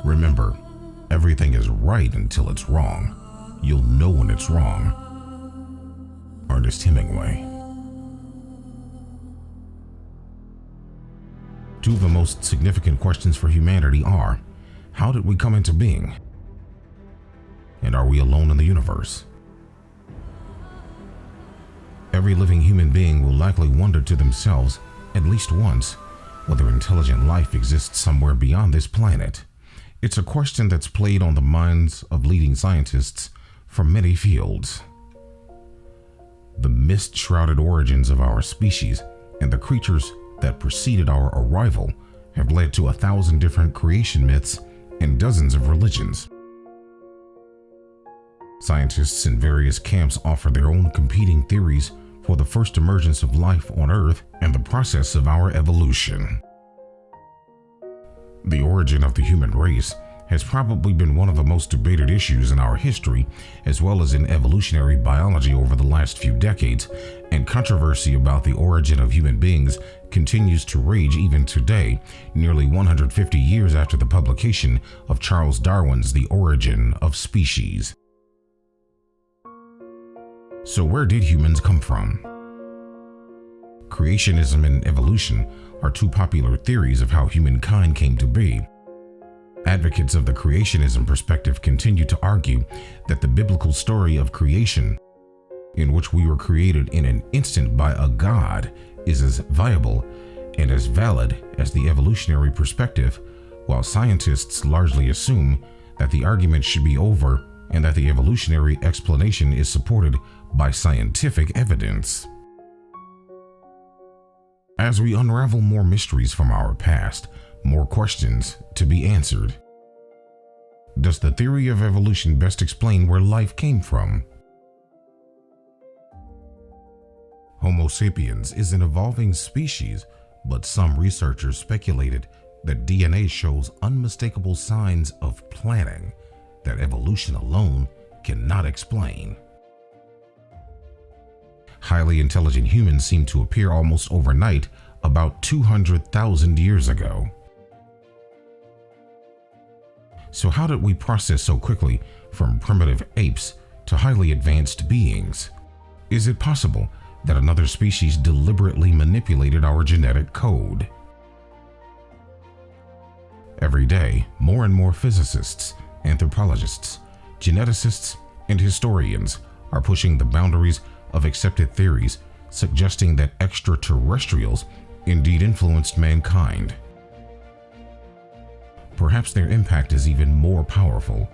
Remember, everything is right until it's wrong. You'll know when it's wrong. Ernest Hemingway. Two of the most significant questions for humanity are, how did we come into being? And are we alone in the universe? Every living human being will likely wonder to themselves, at least once, whether intelligent life exists somewhere beyond this planet. It's a question that's played on the minds of leading scientists from many fields. The mist-shrouded origins of our species and the creatures that preceded our arrival have led to 1,000 different creation myths and dozens of religions. Scientists in various camps offer their own competing theories for the first emergence of life on Earth and the process of our evolution. The origin of the human race has probably been one of the most debated issues in our history, as well as in evolutionary biology over the last few decades, and controversy about the origin of human beings continues to rage even today, nearly 150 years after the publication of Charles Darwin's The Origin of Species. So where did humans come from? Creationism and evolution are two popular theories of how humankind came to be. Advocates of the creationism perspective continue to argue that the biblical story of creation, in which we were created in an instant by a god, is as viable and as valid as the evolutionary perspective, while scientists largely assume that the argument should be over and that the evolutionary explanation is supported by scientific evidence. As we unravel more mysteries from our past, more questions to be answered. Does the theory of evolution best explain where life came from? Homo sapiens is an evolving species, but some researchers speculated that DNA shows unmistakable signs of planning that evolution alone cannot explain. Highly intelligent humans seem to appear almost overnight about 200,000 years ago. So how did we process so quickly from primitive apes to highly advanced beings? Is it possible that another species deliberately manipulated our genetic code? Every day, more and more physicists, anthropologists, geneticists, and historians are pushing the boundaries of accepted theories, suggesting that extraterrestrials indeed influenced mankind. Perhaps their impact is even more powerful.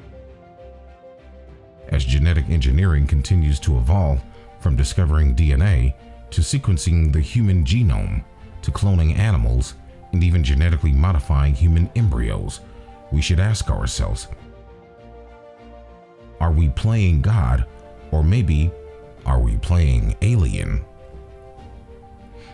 As genetic engineering continues to evolve, from discovering DNA to sequencing the human genome to cloning animals and even genetically modifying human embryos, we should ask ourselves, are we playing God, or maybe are we playing alien?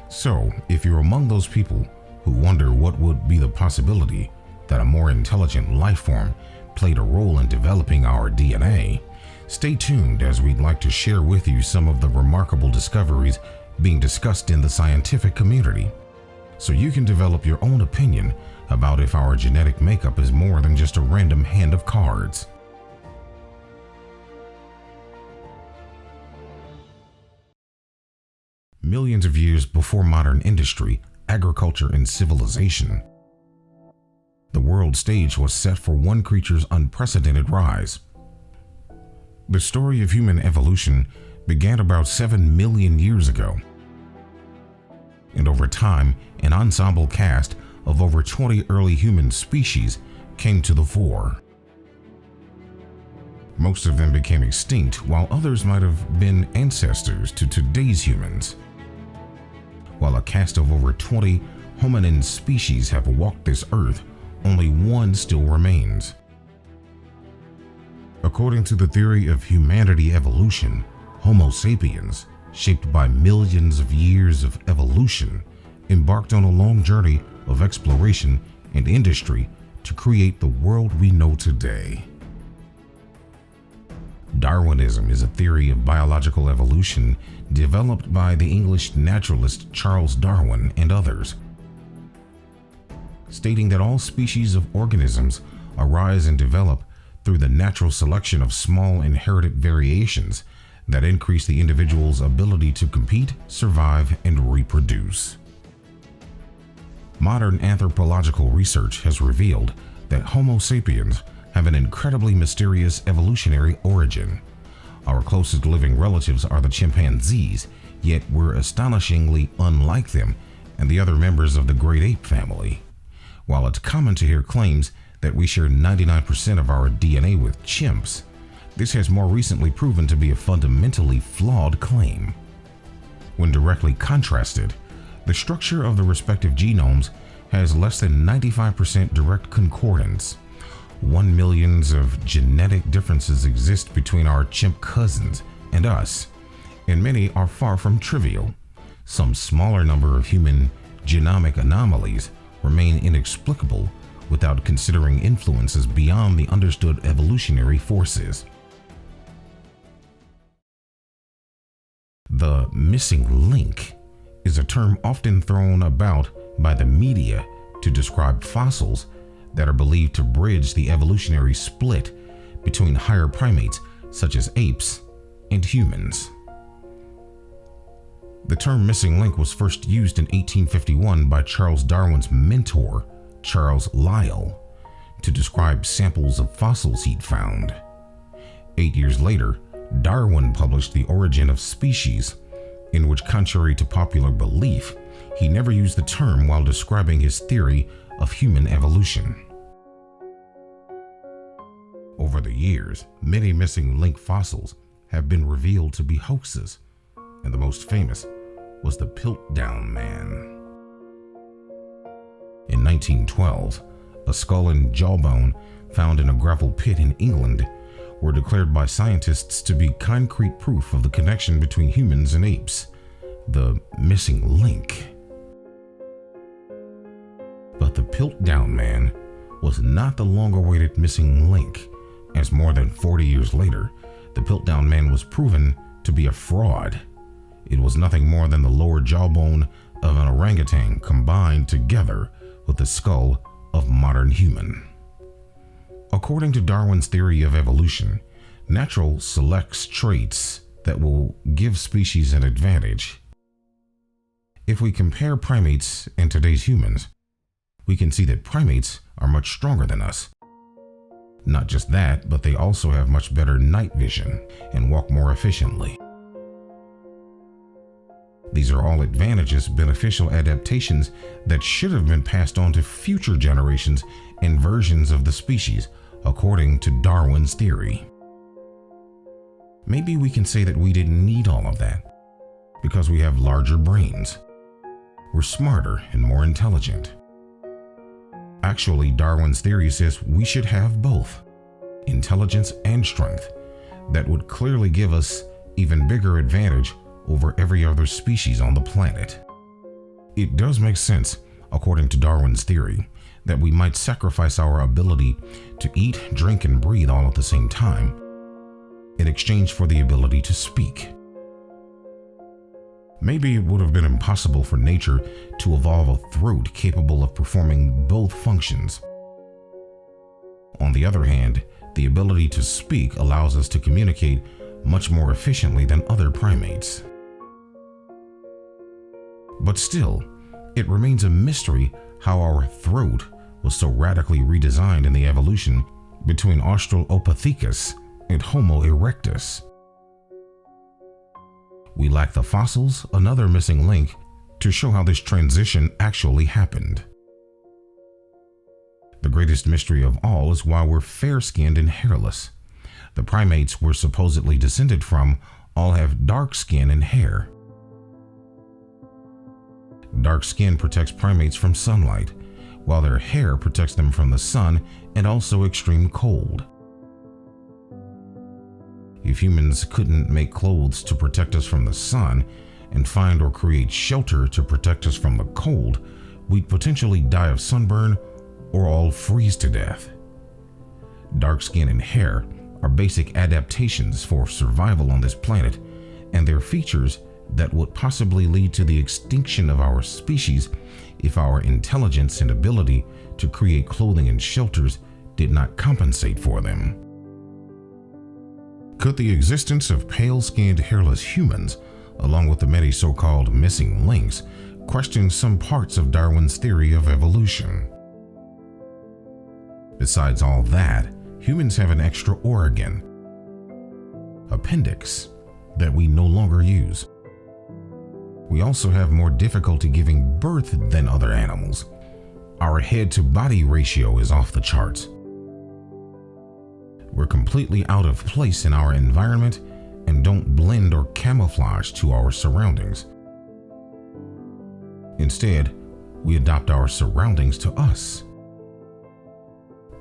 So, if you're among those people who wonder what would be the possibility that a more intelligent life form played a role in developing our DNA, stay tuned as we'd like to share with you some of the remarkable discoveries being discussed in the scientific community, so you can develop your own opinion about if our genetic makeup is more than just a random hand of cards. Millions of years before modern industry, agriculture, and civilization, the world stage was set for one creature's unprecedented rise. The story of human evolution began about 7 million years ago, and over time, an ensemble cast of over 20 early human species came to the fore. Most of them became extinct, while others might have been ancestors to today's humans. While a cast of over 20 hominin species have walked this earth, only one still remains. According to the theory of humanity evolution, Homo sapiens, shaped by millions of years of evolution, embarked on a long journey of exploration and industry to create the world we know today. Darwinism is a theory of biological evolution developed by the English naturalist Charles Darwin and others, stating that all species of organisms arise and develop through the natural selection of small inherited variations that increase the individual's ability to compete, survive, and reproduce. Modern anthropological research has revealed that Homo sapiens have an incredibly mysterious evolutionary origin. Our closest living relatives are the chimpanzees, yet we're astonishingly unlike them and the other members of the great ape family. While it's common to hear claims that we share 99% of our DNA with chimps, this has more recently proven to be a fundamentally flawed claim. When directly contrasted, the structure of the respective genomes has less than 95% direct concordance. 1 million of genetic differences exist between our chimp cousins and us, and many are far from trivial. Some smaller number of human genomic anomalies remain inexplicable without considering influences beyond the understood evolutionary forces. The missing link is a term often thrown about by the media to describe fossils that are believed to bridge the evolutionary split between higher primates such as apes and humans. The term missing link was first used in 1851 by Charles Darwin's mentor, Charles Lyell, to describe samples of fossils he'd found. 8 years later, Darwin published The Origin of Species, in which, contrary to popular belief, he never used the term while describing his theory of human evolution. Over the years, many missing link fossils have been revealed to be hoaxes, and the most famous was the Piltdown Man. In 1912, a skull and jawbone found in a gravel pit in England were declared by scientists to be concrete proof of the connection between humans and apes, the missing link. But the Piltdown Man was not the long-awaited missing link, as more than 40 years later, the Piltdown Man was proven to be a fraud. It was nothing more than the lower jawbone of an orangutan combined together with the skull of modern human. According to Darwin's theory of evolution, natural selects traits that will give species an advantage. If we compare primates and today's humans, we can see that primates are much stronger than us. Not just that, but they also have much better night vision and walk more efficiently. These are all advantages, beneficial adaptations that should have been passed on to future generations and versions of the species, according to Darwin's theory. Maybe we can say that we didn't need all of that, because we have larger brains. We're smarter and more intelligent. Actually, Darwin's theory says we should have both, intelligence and strength, that would clearly give us even bigger advantage over every other species on the planet. It does make sense, according to Darwin's theory, that we might sacrifice our ability to eat, drink, and breathe all at the same time in exchange for the ability to speak. Maybe it would have been impossible for nature to evolve a throat capable of performing both functions. On the other hand, the ability to speak allows us to communicate much more efficiently than other primates. But still, it remains a mystery how our throat was so radically redesigned in the evolution between Australopithecus and Homo erectus. We lack the fossils, another missing link, to show how this transition actually happened. The greatest mystery of all is why we're fair-skinned and hairless. The primates we're supposedly descended from all have dark skin and hair. Dark skin protects primates from sunlight, while their hair protects them from the sun and also extreme cold. If humans couldn't make clothes to protect us from the sun and find or create shelter to protect us from the cold, we'd potentially die of sunburn or all freeze to death. Dark skin and hair are basic adaptations for survival on this planet, and they're features that would possibly lead to the extinction of our species if our intelligence and ability to create clothing and shelters did not compensate for them. Could the existence of pale-skinned, hairless humans, along with the many so-called missing links, question some parts of Darwin's theory of evolution? Besides all that, humans have an extra organ, appendix, that we no longer use. We also have more difficulty giving birth than other animals. Our head-to-body ratio is off the charts. We're completely out of place in our environment and don't blend or camouflage to our surroundings. Instead, we adopt our surroundings to us.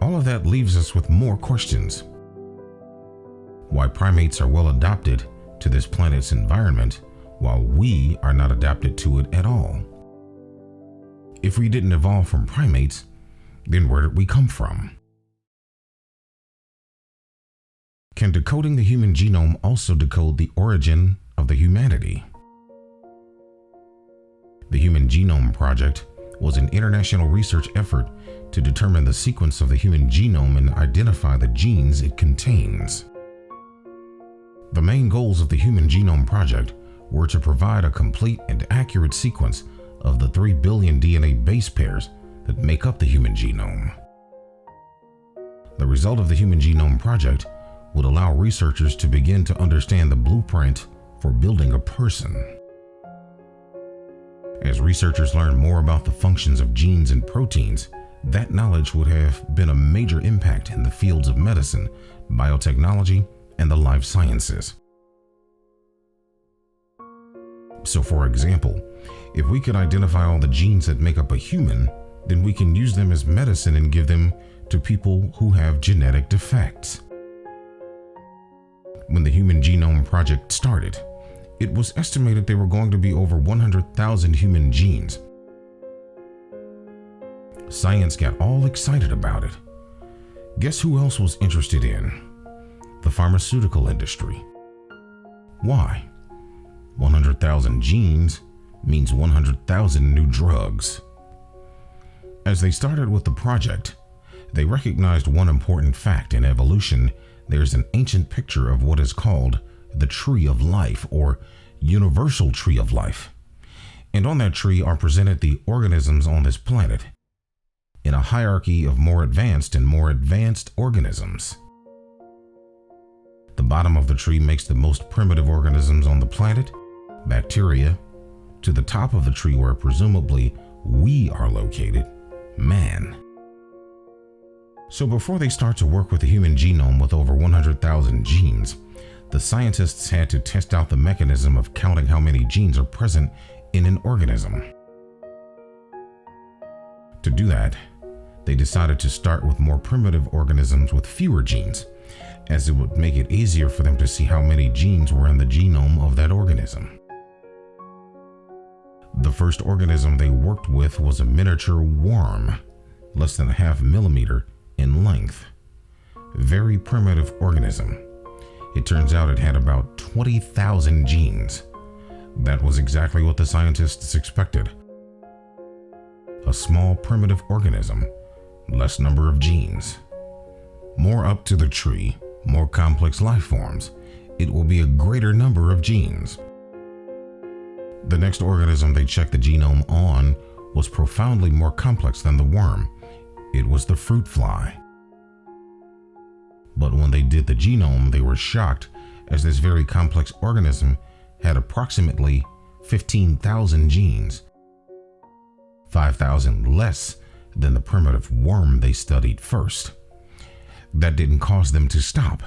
All of that leaves us with more questions. Why primates are well adapted to this planet's environment while we are not adapted to it at all. If we didn't evolve from primates, then where did we come from? Can decoding the human genome also decode the origin of the humanity? The Human Genome Project was an international research effort to determine the sequence of the human genome and identify the genes it contains. The main goals of the Human Genome Project were to provide a complete and accurate sequence of the 3 billion DNA base pairs that make up the human genome. The result of the Human Genome Project would allow researchers to begin to understand the blueprint for building a person. As researchers learn more about the functions of genes and proteins, that knowledge would have been a major impact in the fields of medicine, biotechnology, and the life sciences. So, for example, if we could identify all the genes that make up a human, then we can use them as medicine and give them to people who have genetic defects. When the Human Genome Project started, it was estimated there were going to be over 100,000 human genes. Science got all excited about it. Guess who else was interested in? The pharmaceutical industry. Why? 100,000 genes means 100,000 new drugs. As they started with the project, they recognized one important fact in evolution. There's an ancient picture of what is called the tree of life, or universal tree of life. And on that tree are presented the organisms on this planet in a hierarchy of more advanced and more advanced organisms. The bottom of the tree makes the most primitive organisms on the planet, bacteria, to the top of the tree where presumably we are located, man. So before they start to work with the human genome with over 100,000 genes, the scientists had to test out the mechanism of counting how many genes are present in an organism. To do that, they decided to start with more primitive organisms with fewer genes, as it would make it easier for them to see how many genes were in the genome of that organism. The first organism they worked with was a miniature worm, less than a half millimeter in length. Very primitive organism. It turns out it had about 20,000 genes. That was exactly what the scientists expected. A small primitive organism, less number of genes. More up to the tree, more complex life forms. It will be a greater number of genes. The next organism they checked the genome on was profoundly more complex than the worm. It was the fruit fly. But when they did the genome, they were shocked, as this very complex organism had approximately 15,000 genes, 5,000 less than the primitive worm they studied first. That didn't cause them to stop.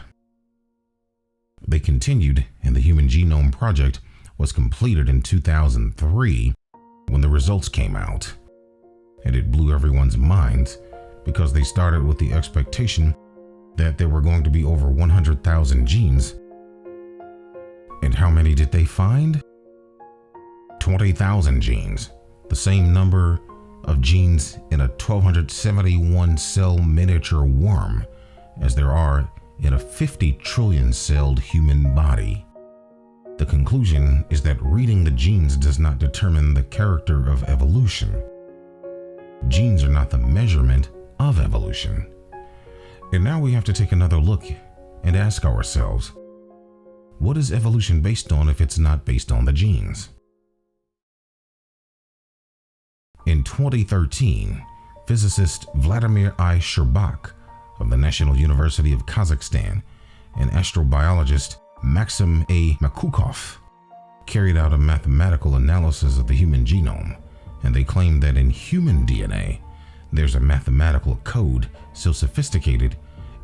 They continued, and the Human Genome Project was completed in 2003 when the results came out. And it blew everyone's minds, because they started with the expectation that there were going to be over 100,000 genes. And how many did they find? 20,000 genes, the same number of genes in a 1,271 cell miniature worm as there are in a 50 trillion celled human body. The conclusion is that reading the genes does not determine the character of evolution. Genes are not the measurement of evolution. And now we have to take another look and ask ourselves, what is evolution based on if it's not based on the genes? In 2013, physicist Vladimir I. Sherbak of the National University of Kazakhstan and astrobiologist Maxim A. Makukov carried out a mathematical analysis of the human genome, and they claimed that in human DNA, there's a mathematical code so sophisticated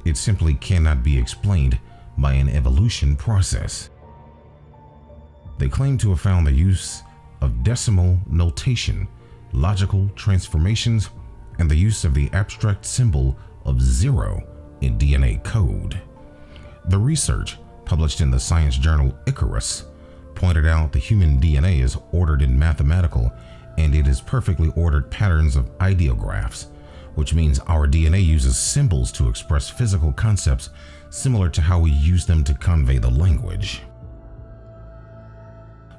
it simply cannot be explained by an evolution process. They claim to have found the use of decimal notation, logical transformations, and the use of the abstract symbol of 0 in DNA code. The research, published in the science journal Icarus, pointed out the human DNA is ordered in mathematical and it is perfectly ordered patterns of ideographs, which means our DNA uses symbols to express physical concepts similar to how we use them to convey the language.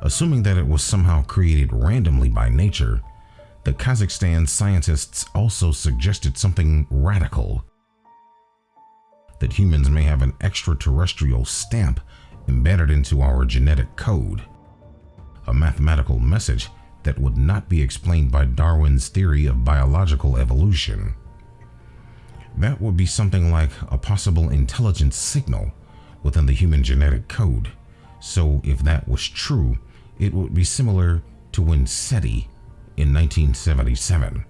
Assuming that it was somehow created randomly by nature, the Kazakhstan scientists also suggested something radical: that humans may have an extraterrestrial stamp embedded into our genetic code, a mathematical message that would not be explained by Darwin's theory of biological evolution. That would be something like a possible intelligence signal within the human genetic code. So if that was true, it would be similar to when SETI, in 1977,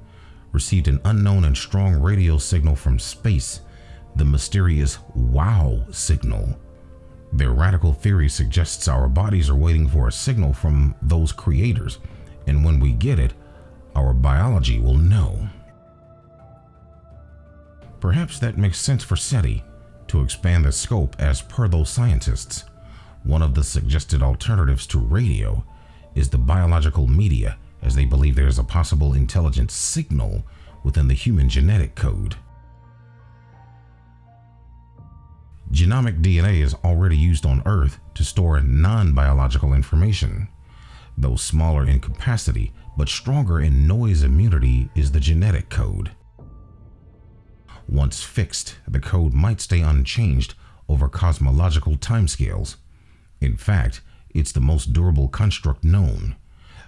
received an unknown and strong radio signal from space, the mysterious WOW signal. Their radical theory suggests our bodies are waiting for a signal from those creators, and when we get it, our biology will know. Perhaps that makes sense for SETI to expand the scope. As per those scientists, one of the suggested alternatives to radio is the biological media, as they believe there is a possible intelligent signal within the human genetic code. Genomic DNA is already used on Earth to store non-biological information. Though smaller in capacity but stronger in noise immunity is the genetic code. Once fixed, the code might stay unchanged over cosmological timescales. In fact, it's the most durable construct known.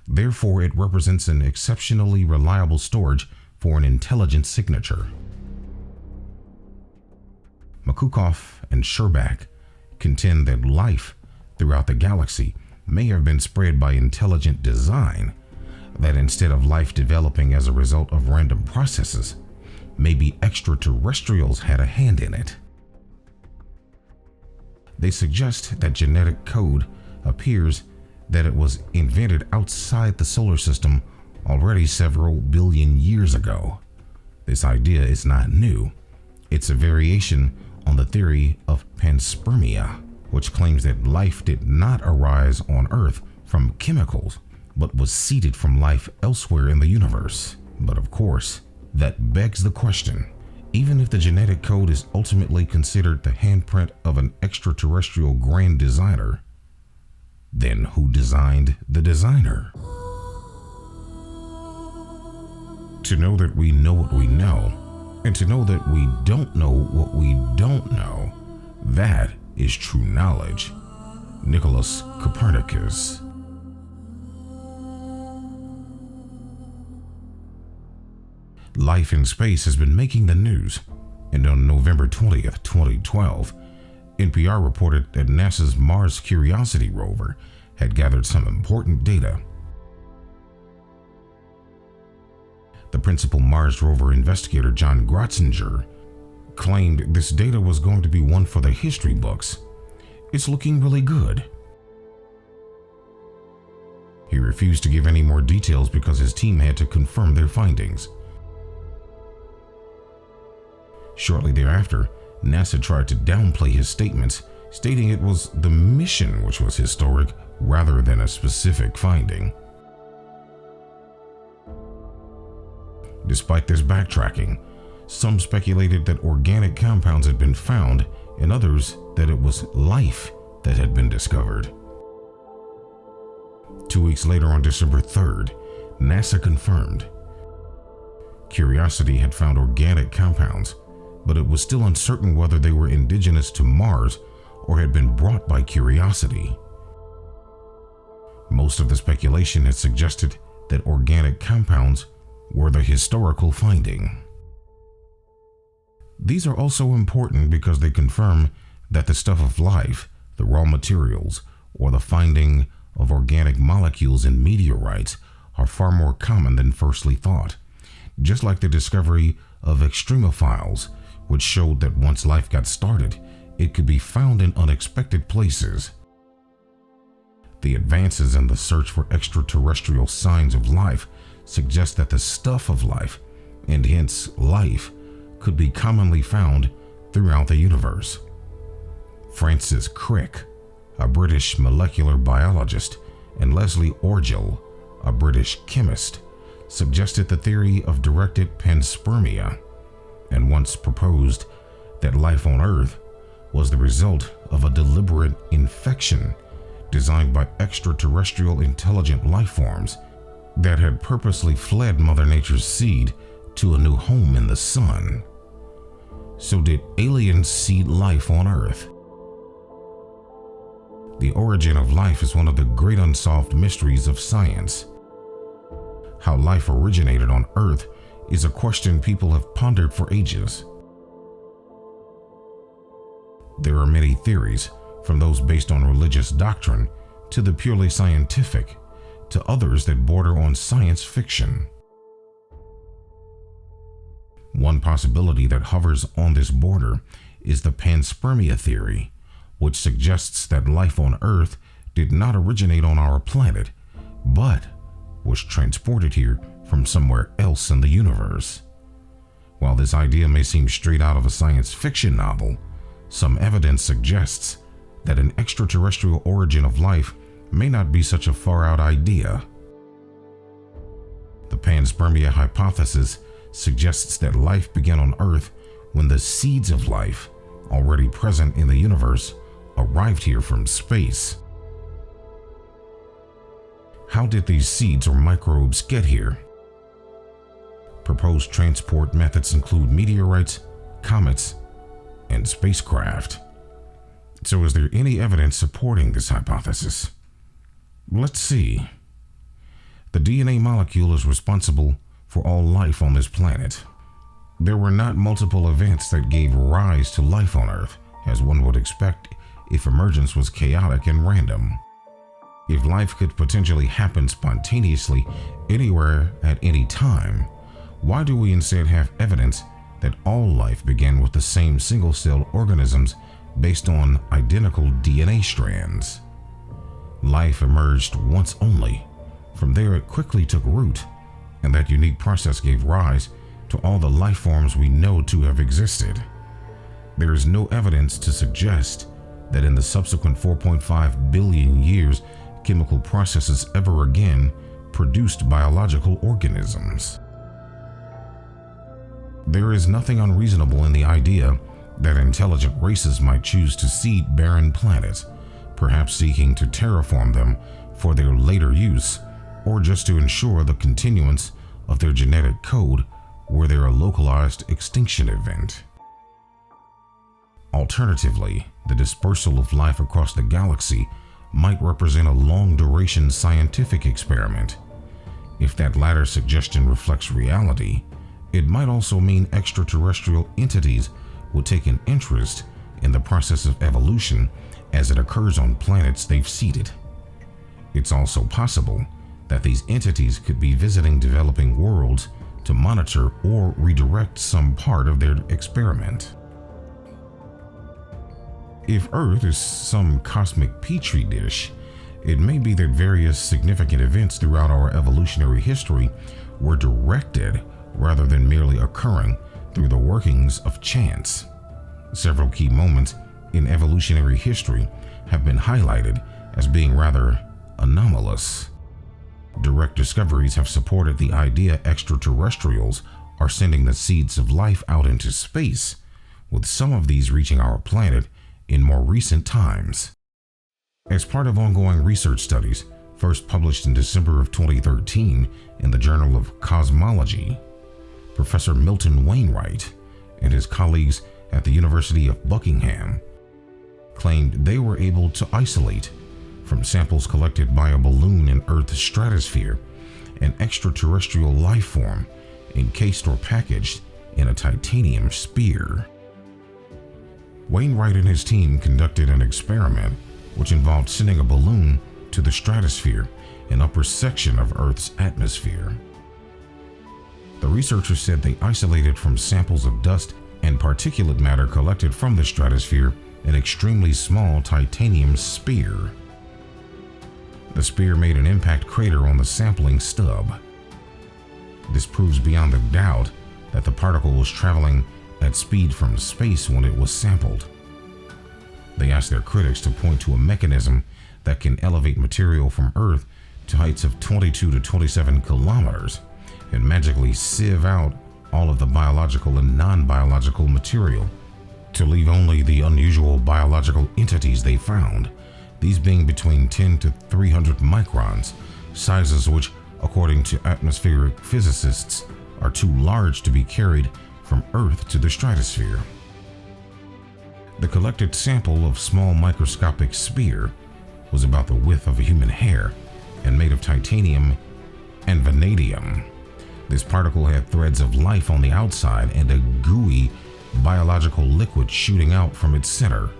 Therefore, it represents an exceptionally reliable storage for an intelligent signature. Makukov and Sherbak contend that life throughout the galaxy may have been spread by intelligent design, that instead of life developing as a result of random processes, maybe extraterrestrials had a hand in it. They suggest that genetic code appears that it was invented outside the solar system already several billion years ago. This idea is not new. It's a variation on the theory of panspermia, which claims that life did not arise on Earth from chemicals, but was seeded from life elsewhere in the universe. But of course, that begs the question, even if the genetic code is ultimately considered the handprint of an extraterrestrial grand designer, then who designed the designer? To know that we know what we know, and to know that we don't know what we don't know, that is true knowledge. Nicholas Copernicus. Life in space has been making the news, and on November 20th, 2012, NPR reported that NASA's Mars Curiosity rover had gathered some important data. The principal Mars rover investigator, John Grotzinger, claimed this data was going to be one for the history books. It's looking really good. He refused to give any more details because his team had to confirm their findings. Shortly thereafter, NASA tried to downplay his statements, stating it was the mission which was historic rather than a specific finding. Despite this backtracking, some speculated that organic compounds had been found, and others that it was life that had been discovered. 2 weeks later, on December 3rd, NASA confirmed Curiosity had found organic compounds, but it was still uncertain whether they were indigenous to Mars or had been brought by curiosity. Most of the speculation had suggested that organic compounds were the historical finding. These are also important because they confirm that the stuff of life, the raw materials, or the finding of organic molecules in meteorites are far more common than firstly thought, just like the discovery of extremophiles, which showed that once life got started, it could be found in unexpected places. The advances in the search for extraterrestrial signs of life suggest that the stuff of life, and hence life, could be commonly found throughout the universe. Francis Crick, a British molecular biologist, and Leslie Orgel, a British chemist, suggested the theory of directed panspermia, and once proposed that life on Earth was the result of a deliberate infection designed by extraterrestrial intelligent life forms that had purposely fled Mother Nature's seed to a new home in the sun. So did aliens seed life on Earth? The origin of life is one of the great unsolved mysteries of science. How life originated on Earth is a question people have pondered for ages. There are many theories, from those based on religious doctrine to the purely scientific, to others that border on science fiction. One possibility that hovers on this border is the panspermia theory, which suggests that life on Earth did not originate on our planet, but was transported here from somewhere else in the universe. While this idea may seem straight out of a science fiction novel, some evidence suggests that an extraterrestrial origin of life may not be such a far-out idea. The panspermia hypothesis suggests that life began on Earth when the seeds of life, already present in the universe, arrived here from space. How did these seeds or microbes get here? Proposed transport methods include meteorites, comets, and spacecraft. So is there any evidence supporting this hypothesis? Let's see. The DNA molecule is responsible for all life on this planet. There were not multiple events that gave rise to life on Earth, as one would expect if emergence was chaotic and random. If life could potentially happen spontaneously anywhere at any time, why do we instead have evidence that all life began with the same single-celled organisms based on identical DNA strands? Life emerged once only. From there it quickly took root, and that unique process gave rise to all the life forms we know to have existed. There is no evidence to suggest that in the subsequent 4.5 billion years, chemical processes ever again produced biological organisms. There is nothing unreasonable in the idea that intelligent races might choose to seed barren planets, perhaps seeking to terraform them for their later use, or just to ensure the continuance of their genetic code were there a localized extinction event. Alternatively, the dispersal of life across the galaxy might represent a long-duration scientific experiment. If that latter suggestion reflects reality, it might also mean extraterrestrial entities would take an interest in the process of evolution as it occurs on planets they've seeded. It's also possible that these entities could be visiting developing worlds to monitor or redirect some part of their experiment. If Earth is some cosmic petri dish, it may be that various significant events throughout our evolutionary history were directed rather than merely occurring through the workings of chance. Several key moments in evolutionary history have been highlighted as being rather anomalous. Direct discoveries have supported the idea extraterrestrials are sending the seeds of life out into space, with some of these reaching our planet in more recent times. As part of ongoing research studies, first published in December of 2013 in the Journal of Cosmology, Professor Milton Wainwright, and his colleagues at the University of Buckingham claimed they were able to isolate, from samples collected by a balloon in Earth's stratosphere, an extraterrestrial life form encased or packaged in a titanium sphere. Wainwright and his team conducted an experiment which involved sending a balloon to the stratosphere, an upper section of Earth's atmosphere. The researchers said they isolated from samples of dust and particulate matter collected from the stratosphere an extremely small titanium sphere. The sphere made an impact crater on the sampling stub. This proves beyond a doubt that the particle was traveling at speed from space when it was sampled. They asked their critics to point to a mechanism that can elevate material from Earth to heights of 22 to 27 kilometers and magically sieve out all of the biological and non-biological material to leave only the unusual biological entities they found, these being between 10 to 300 microns, sizes which, according to atmospheric physicists, are too large to be carried from Earth to the stratosphere. The collected sample of small microscopic sphere was about the width of a human hair and made of titanium and vanadium. This particle had threads of life on the outside and a gooey biological liquid shooting out from its center.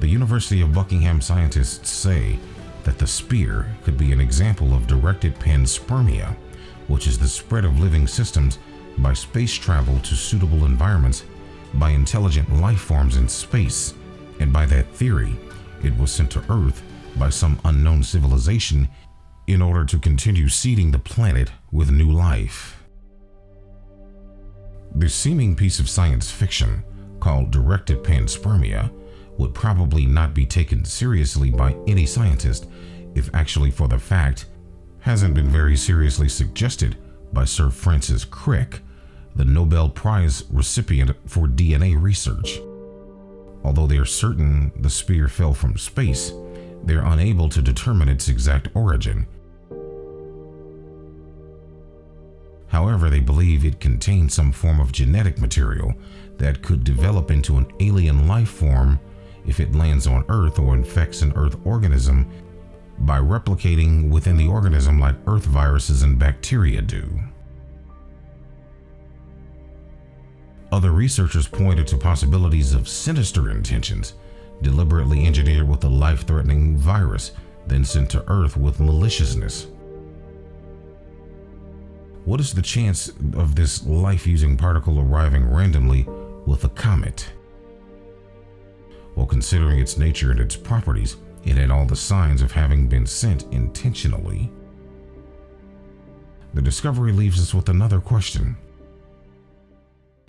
The University of Buckingham scientists say that the sphere could be an example of directed panspermia, which is the spread of living systems by space travel to suitable environments by intelligent life forms in space, and by that theory, it was sent to Earth by some unknown civilization in order to continue seeding the planet with new life. This seeming piece of science fiction, called directed panspermia, would probably not be taken seriously by any scientist if actually for the fact hasn't been very seriously suggested by Sir Francis Crick, the Nobel Prize recipient for DNA research. Although they are certain the sphere fell from space, they're unable to determine its exact origin. However, they believe it contains some form of genetic material that could develop into an alien life form if it lands on Earth or infects an Earth organism by replicating within the organism like Earth viruses and bacteria do. Other researchers pointed to possibilities of sinister intentions, deliberately engineered with a life-threatening virus, then sent to Earth with maliciousness. What is the chance of this life-using particle arriving randomly with a comet? Well, considering its nature and its properties, it had all the signs of having been sent intentionally. The discovery leaves us with another question.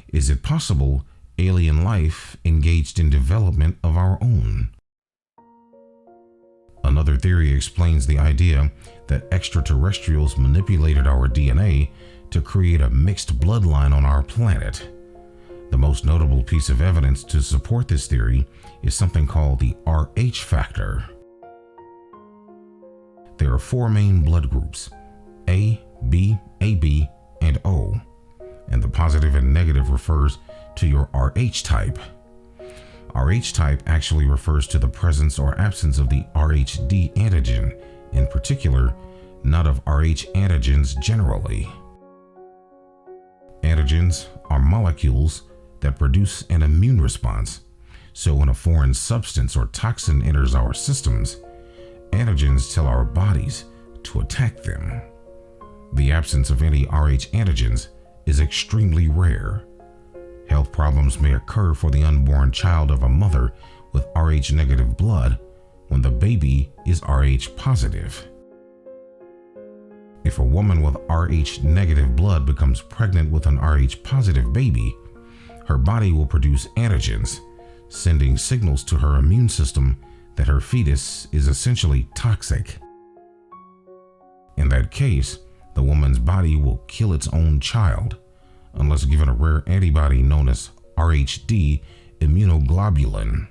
Is it possible alien life engaged in development of our own? Another theory explains the idea that extraterrestrials manipulated our DNA to create a mixed bloodline on our planet. The most notable piece of evidence to support this theory is something called the Rh factor. There are four main blood groups, A, B, AB, and O, and the positive and negative refers to your Rh type. Rh type actually refers to the presence or absence of the Rhd antigen in particular, not of Rh antigens generally. Antigens are molecules that produce an immune response, so when a foreign substance or toxin enters our systems, antigens tell our bodies to attack them. The absence of any Rh antigens is extremely rare. Health problems may occur for the unborn child of a mother with Rh negative blood when the baby is Rh positive. If a woman with Rh negative blood becomes pregnant with an Rh positive baby, her body will produce antigens, sending signals to her immune system that her fetus is essentially toxic. In that case, the woman's body will kill its own child, unless given a rare antibody known as Rhd immunoglobulin.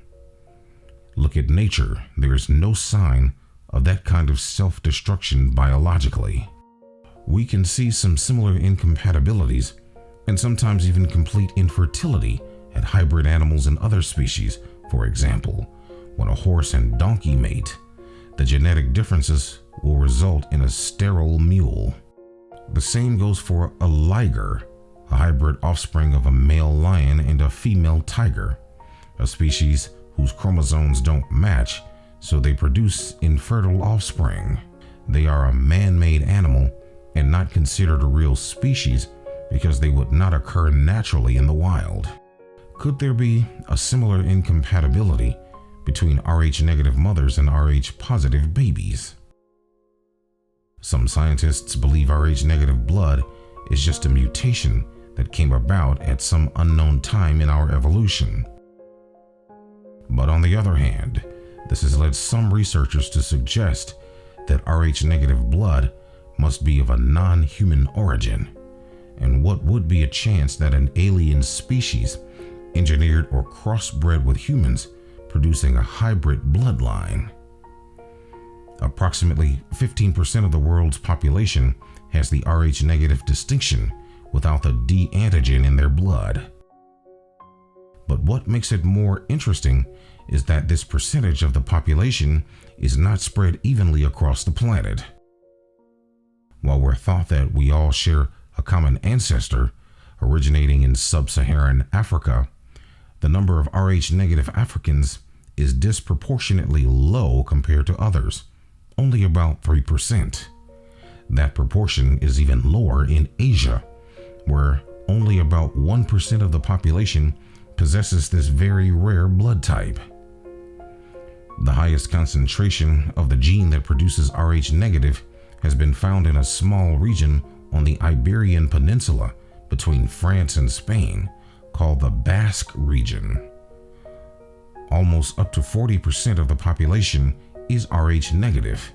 Look at nature, there is no sign of that kind of self-destruction biologically. We can see some similar incompatibilities and sometimes even complete infertility at hybrid animals and other species. For example, when a horse and donkey mate, the genetic differences will result in a sterile mule. The same goes for a liger, a hybrid offspring of a male lion and a female tiger, a species whose chromosomes don't match, so they produce infertile offspring. They are a man-made animal and not considered a real species because they would not occur naturally in the wild. Could there be a similar incompatibility between Rh-negative mothers and Rh-positive babies? Some scientists believe Rh-negative blood is just a mutation that came about at some unknown time in our evolution. But on the other hand, this has led some researchers to suggest that Rh-negative blood must be of a non-human origin. And what would be a chance that an alien species engineered or crossbred with humans, producing a hybrid bloodline? Approximately 15% of the world's population has the Rh-negative distinction without the D antigen in their blood. But what makes it more interesting is that this percentage of the population is not spread evenly across the planet. While we're thought that we all share a common ancestor originating in sub-Saharan Africa, the number of Rh-negative Africans is disproportionately low compared to others, only about 3%. That proportion is even lower in Asia, where only about 1% of the population possesses this very rare blood type. The highest concentration of the gene that produces Rh-negative has been found in a small region on the Iberian Peninsula between France and Spain, called the Basque region. Almost up to 40% of the population is Rh-negative,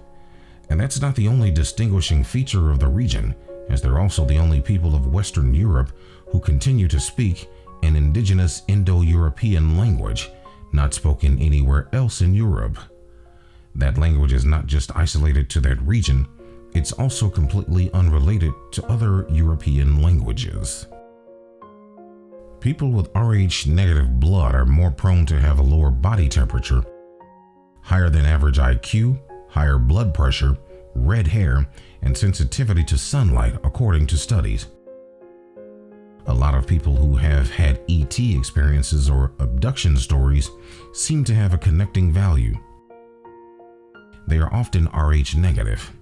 and that's not the only distinguishing feature of the region, as they're also the only people of Western Europe who continue to speak an indigenous Indo-European language not spoken anywhere else in Europe. That language is not just isolated to that region, it's also completely unrelated to other European languages. People with Rh-negative blood are more prone to have a lower body temperature, higher than average IQ, higher blood pressure, red hair, and sensitivity to sunlight, according to studies. A lot of people who have had ET experiences or abduction stories seem to have a connecting value. They are often Rh-negative.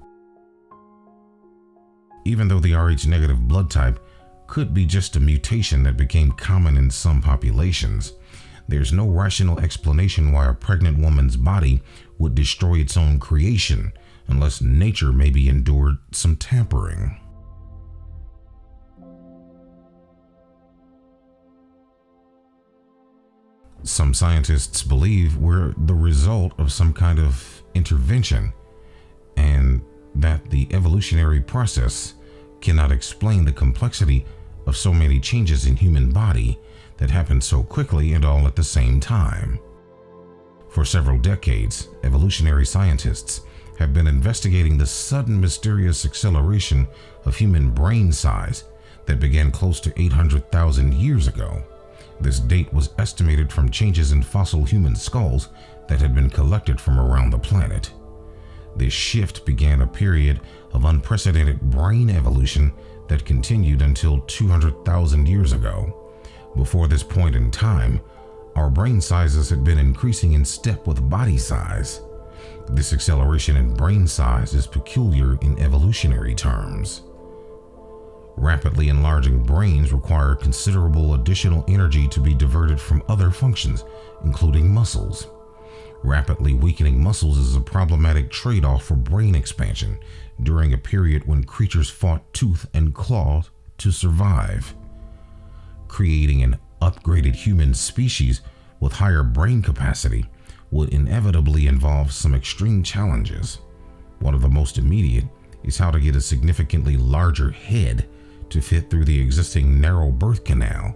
Even though the Rh-negative blood type could be just a mutation that became common in some populations, there's no rational explanation why a pregnant woman's body would destroy its own creation unless nature maybe endured some tampering. Some scientists believe we're the result of some kind of intervention, and that the evolutionary process cannot explain the complexity of so many changes in human body that happen so quickly and all at the same time. For several decades, evolutionary scientists have been investigating the sudden mysterious acceleration of human brain size that began close to 800,000 years ago. This date was estimated from changes in fossil human skulls that had been collected from around the planet. This shift began a period of unprecedented brain evolution that continued until 200,000 years ago. Before this point in time, our brain sizes had been increasing in step with body size. This acceleration in brain size is peculiar in evolutionary terms. Rapidly enlarging brains require considerable additional energy to be diverted from other functions, including muscles. Rapidly weakening muscles is a problematic trade-off for brain expansion during a period when creatures fought tooth and claw to survive. Creating an upgraded human species with higher brain capacity would inevitably involve some extreme challenges. One of the most immediate is how to get a significantly larger head to fit through the existing narrow birth canal.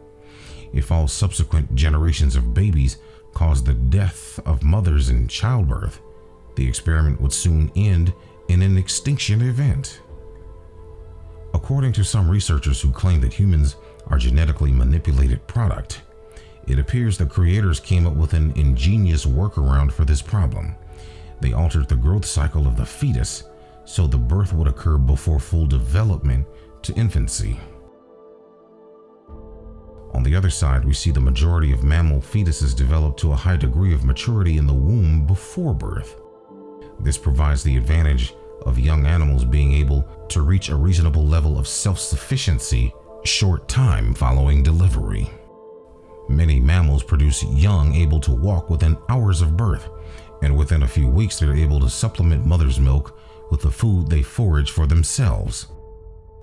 If all subsequent generations of babies cause the death of mothers in childbirth, the experiment would soon end in an extinction event. According to some researchers who claim that humans are genetically manipulated product, it appears the creators came up with an ingenious workaround for this problem. They altered the growth cycle of the fetus so the birth would occur before full development to infancy. On the other side, we see the majority of mammal fetuses develop to a high degree of maturity in the womb before birth. This provides the advantage of young animals being able to reach a reasonable level of self-sufficiency short time following delivery. Many mammals produce young able to walk within hours of birth, and within a few weeks they're able to supplement mother's milk with the food they forage for themselves.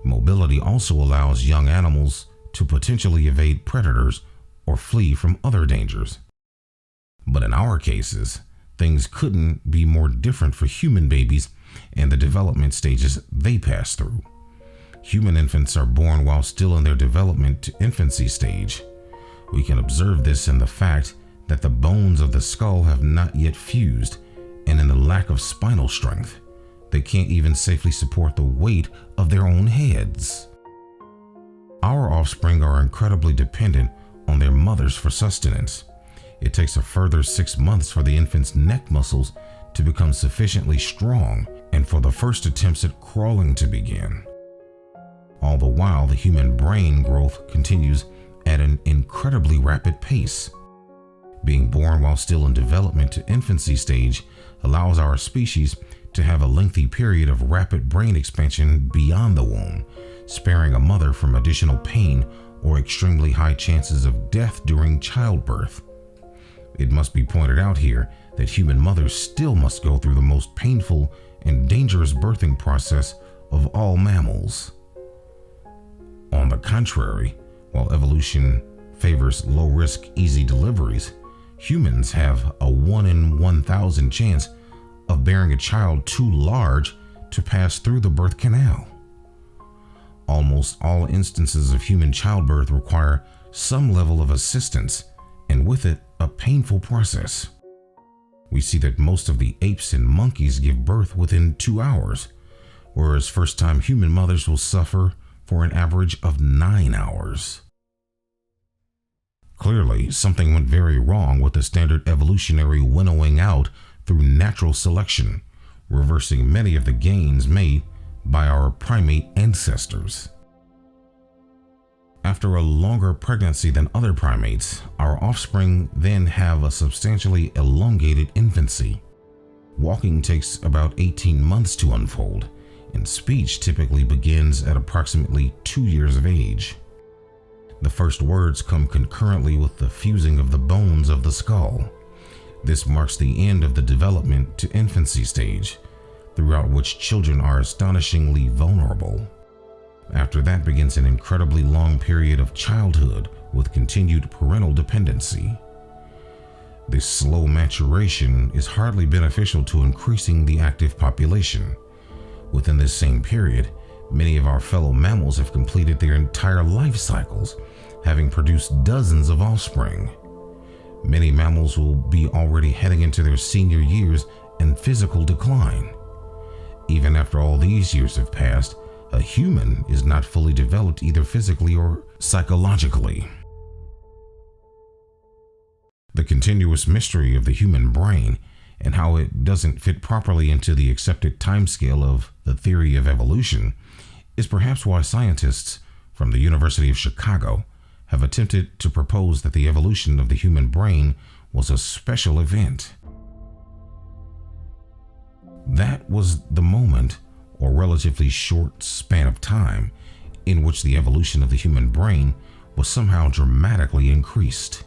Mobility also allows young animals to potentially evade predators or flee from other dangers. But in our cases, things couldn't be more different for human babies and the development stages they pass through. Human infants are born while still in their development to infancy stage. We can observe this in the fact that the bones of the skull have not yet fused, and in the lack of spinal strength, they can't even safely support the weight of their own heads. Our offspring are incredibly dependent on their mothers for sustenance. It takes a further 6 months for the infant's neck muscles to become sufficiently strong and for the first attempts at crawling to begin. All the while, the human brain growth continues at an incredibly rapid pace. Being born while still in development to infancy stage allows our species to have a lengthy period of rapid brain expansion beyond the womb, sparing a mother from additional pain or extremely high chances of death during childbirth. It must be pointed out here that human mothers still must go through the most painful and dangerous birthing process of all mammals. On the contrary, while evolution favors low-risk, easy deliveries, humans have a 1 in 1,000 chance of bearing a child too large to pass through the birth canal. Almost all instances of human childbirth require some level of assistance, and with it, a painful process. We see that most of the apes and monkeys give birth within 2 hours, whereas first-time human mothers will suffer for an average of 9 hours. Clearly, something went very wrong with the standard evolutionary winnowing out through natural selection, reversing many of the gains made by our primate ancestors. After a longer pregnancy than other primates, our offspring then have a substantially elongated infancy. Walking takes about 18 months to unfold, and speech typically begins at approximately 2 years of age. The first words come concurrently with the fusing of the bones of the skull. This marks the end of the development to infancy stage, throughout which children are astonishingly vulnerable. After that begins an incredibly long period of childhood with continued parental dependency. This slow maturation is hardly beneficial to increasing the active population. Within this same period, many of our fellow mammals have completed their entire life cycles, having produced dozens of offspring. Many mammals will be already heading into their senior years and physical decline. Even after all these years have passed, a human is not fully developed either physically or psychologically. The continuous mystery of the human brain and how it doesn't fit properly into the accepted timescale of the theory of evolution is perhaps why scientists from the University of Chicago have attempted to propose that the evolution of the human brain was a special event. That was the moment, or relatively short span of time, in which the evolution of the human brain was somehow dramatically increased.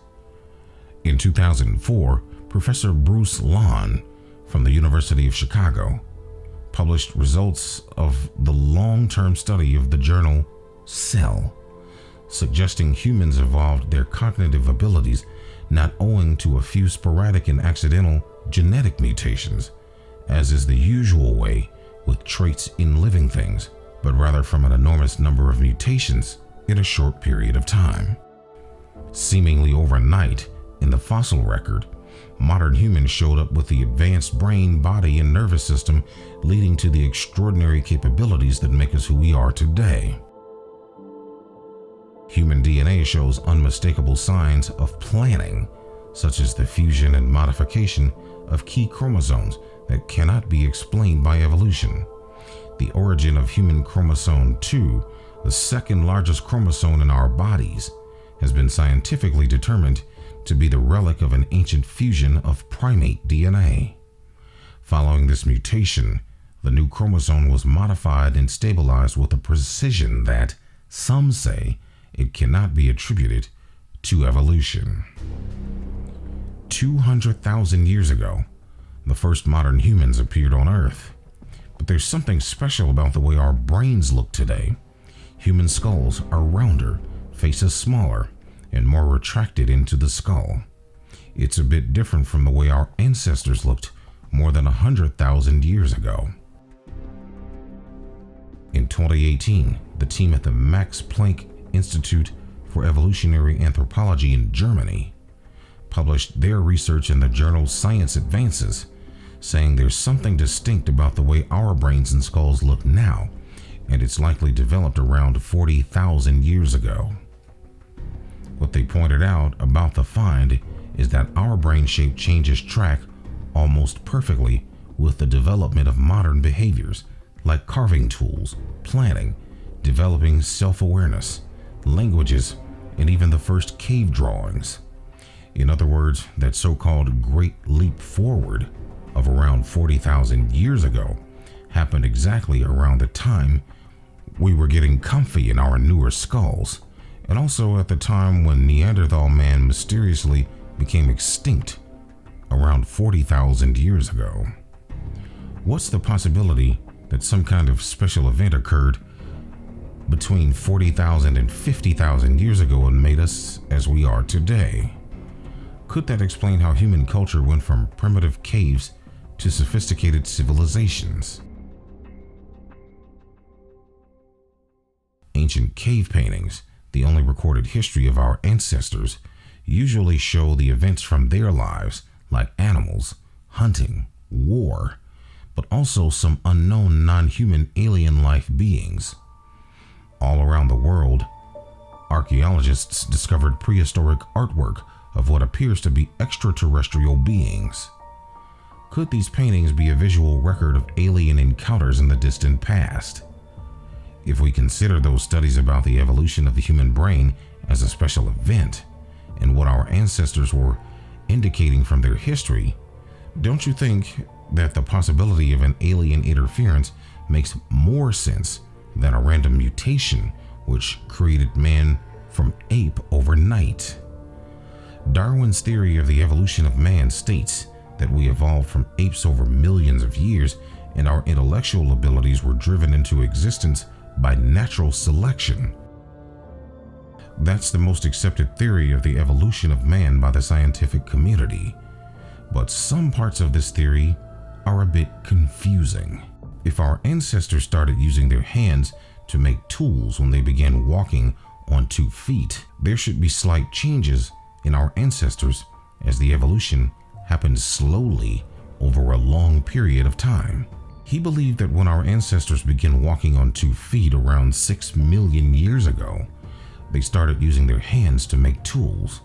In 2004, Professor Bruce Lahn from the University of Chicago published results of the long-term study of the journal Cell, suggesting humans evolved their cognitive abilities not owing to a few sporadic and accidental genetic mutations, as is the usual way with traits in living things, but rather from an enormous number of mutations in a short period of time. Seemingly overnight, in the fossil record, modern humans showed up with the advanced brain, body, and nervous system, leading to the extraordinary capabilities that make us who we are today. Human DNA shows unmistakable signs of planning, such as the fusion and modification of key chromosomes that cannot be explained by evolution. The origin of human chromosome 2, the second largest chromosome in our bodies, has been scientifically determined to be the relic of an ancient fusion of primate DNA. Following this mutation, the new chromosome was modified and stabilized with a precision that, some say, it cannot be attributed to evolution. 200,000 years ago, the first modern humans appeared on Earth. But there's something special about the way our brains look today. Human skulls are rounder, faces smaller, and more retracted into the skull. It's a bit different from the way our ancestors looked more than 100,000 years ago. In 2018, the team at the Max Planck Institute for Evolutionary Anthropology in Germany published their research in the journal Science Advances, saying there's something distinct about the way our brains and skulls look now, and it's likely developed around 40,000 years ago. What they pointed out about the find is that our brain shape changes track almost perfectly with the development of modern behaviors like carving tools, planning, developing self-awareness, languages, and even the first cave drawings. In other words, that so-called Great Leap Forward of around 40,000 years ago happened exactly around the time we were getting comfy in our newer skulls, and also at the time when Neanderthal man mysteriously became extinct around 40,000 years ago. What's the possibility that some kind of special event occurred between 40,000 and 50,000 years ago and made us as we are today? Could that explain how human culture went from primitive caves to sophisticated civilizations? Ancient cave paintings, the only recorded history of our ancestors, usually show the events from their lives, like animals, hunting, war, but also some unknown non-human alien life beings. All around the world, archaeologists discovered prehistoric artwork of what appears to be extraterrestrial beings. Could these paintings be a visual record of alien encounters in the distant past? If we consider those studies about the evolution of the human brain as a special event, and what our ancestors were indicating from their history, don't you think that the possibility of an alien interference makes more sense than a random mutation which created man from ape overnight? Darwin's theory of the evolution of man states that we evolved from apes over millions of years, and our intellectual abilities were driven into existence by natural selection. That's the most accepted theory of the evolution of man by the scientific community. But some parts of this theory are a bit confusing. If our ancestors started using their hands to make tools when they began walking on 2 feet, there should be slight changes in our ancestors as the evolution happened slowly over a long period of time. He believed that when our ancestors began walking on 2 feet around 6 million years ago, they started using their hands to make tools.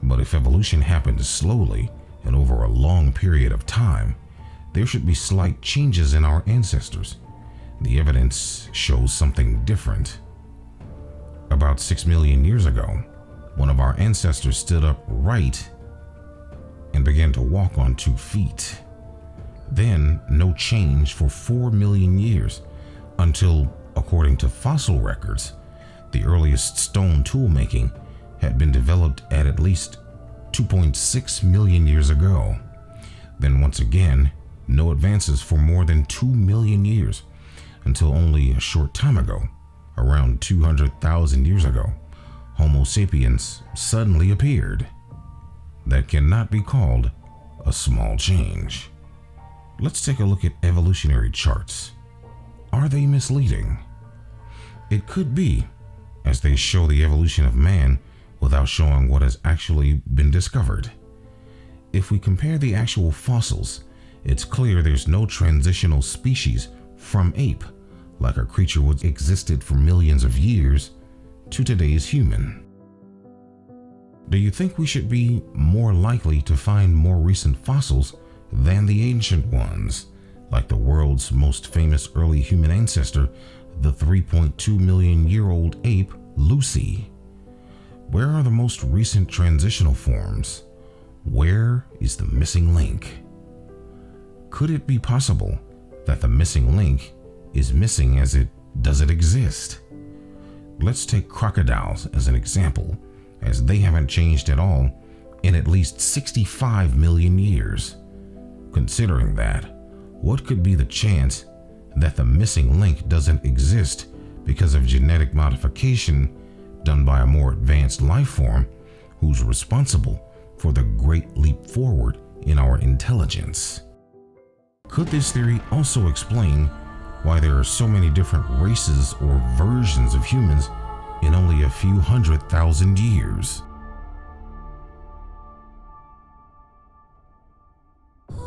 But if evolution happened slowly and over a long period of time, there should be slight changes in our ancestors. The evidence shows something different. About 6 million years ago, one of our ancestors stood up right and began to walk on 2 feet. Then no change for 4 million years until, according to fossil records, the earliest stone tool making had been developed at least 2.6 million years ago. Then once again, no advances for more than 2 million years until only a short time ago, around 200,000 years ago, Homo sapiens suddenly appeared. That cannot be called a small change. Let's take a look at evolutionary charts. Are they misleading? It could be, as they show the evolution of man without showing what has actually been discovered. If we compare the actual fossils, it's clear there's no transitional species from ape, like a creature which existed for millions of years, to today's human. Do you think we should be more likely to find more recent fossils than the ancient ones, like the world's most famous early human ancestor, the 3.2 million year old ape Lucy? Where are the most recent transitional forms? Where is the missing link? Could it be possible that the missing link is missing as it doesn't exist? Let's take crocodiles as an example, as they haven't changed at all in at least 65 million years. Considering that, what could be the chance that the missing link doesn't exist because of genetic modification done by a more advanced life form who's responsible for the great leap forward in our intelligence? Could this theory also explain why there are so many different races or versions of humans in only a few 100,000 years?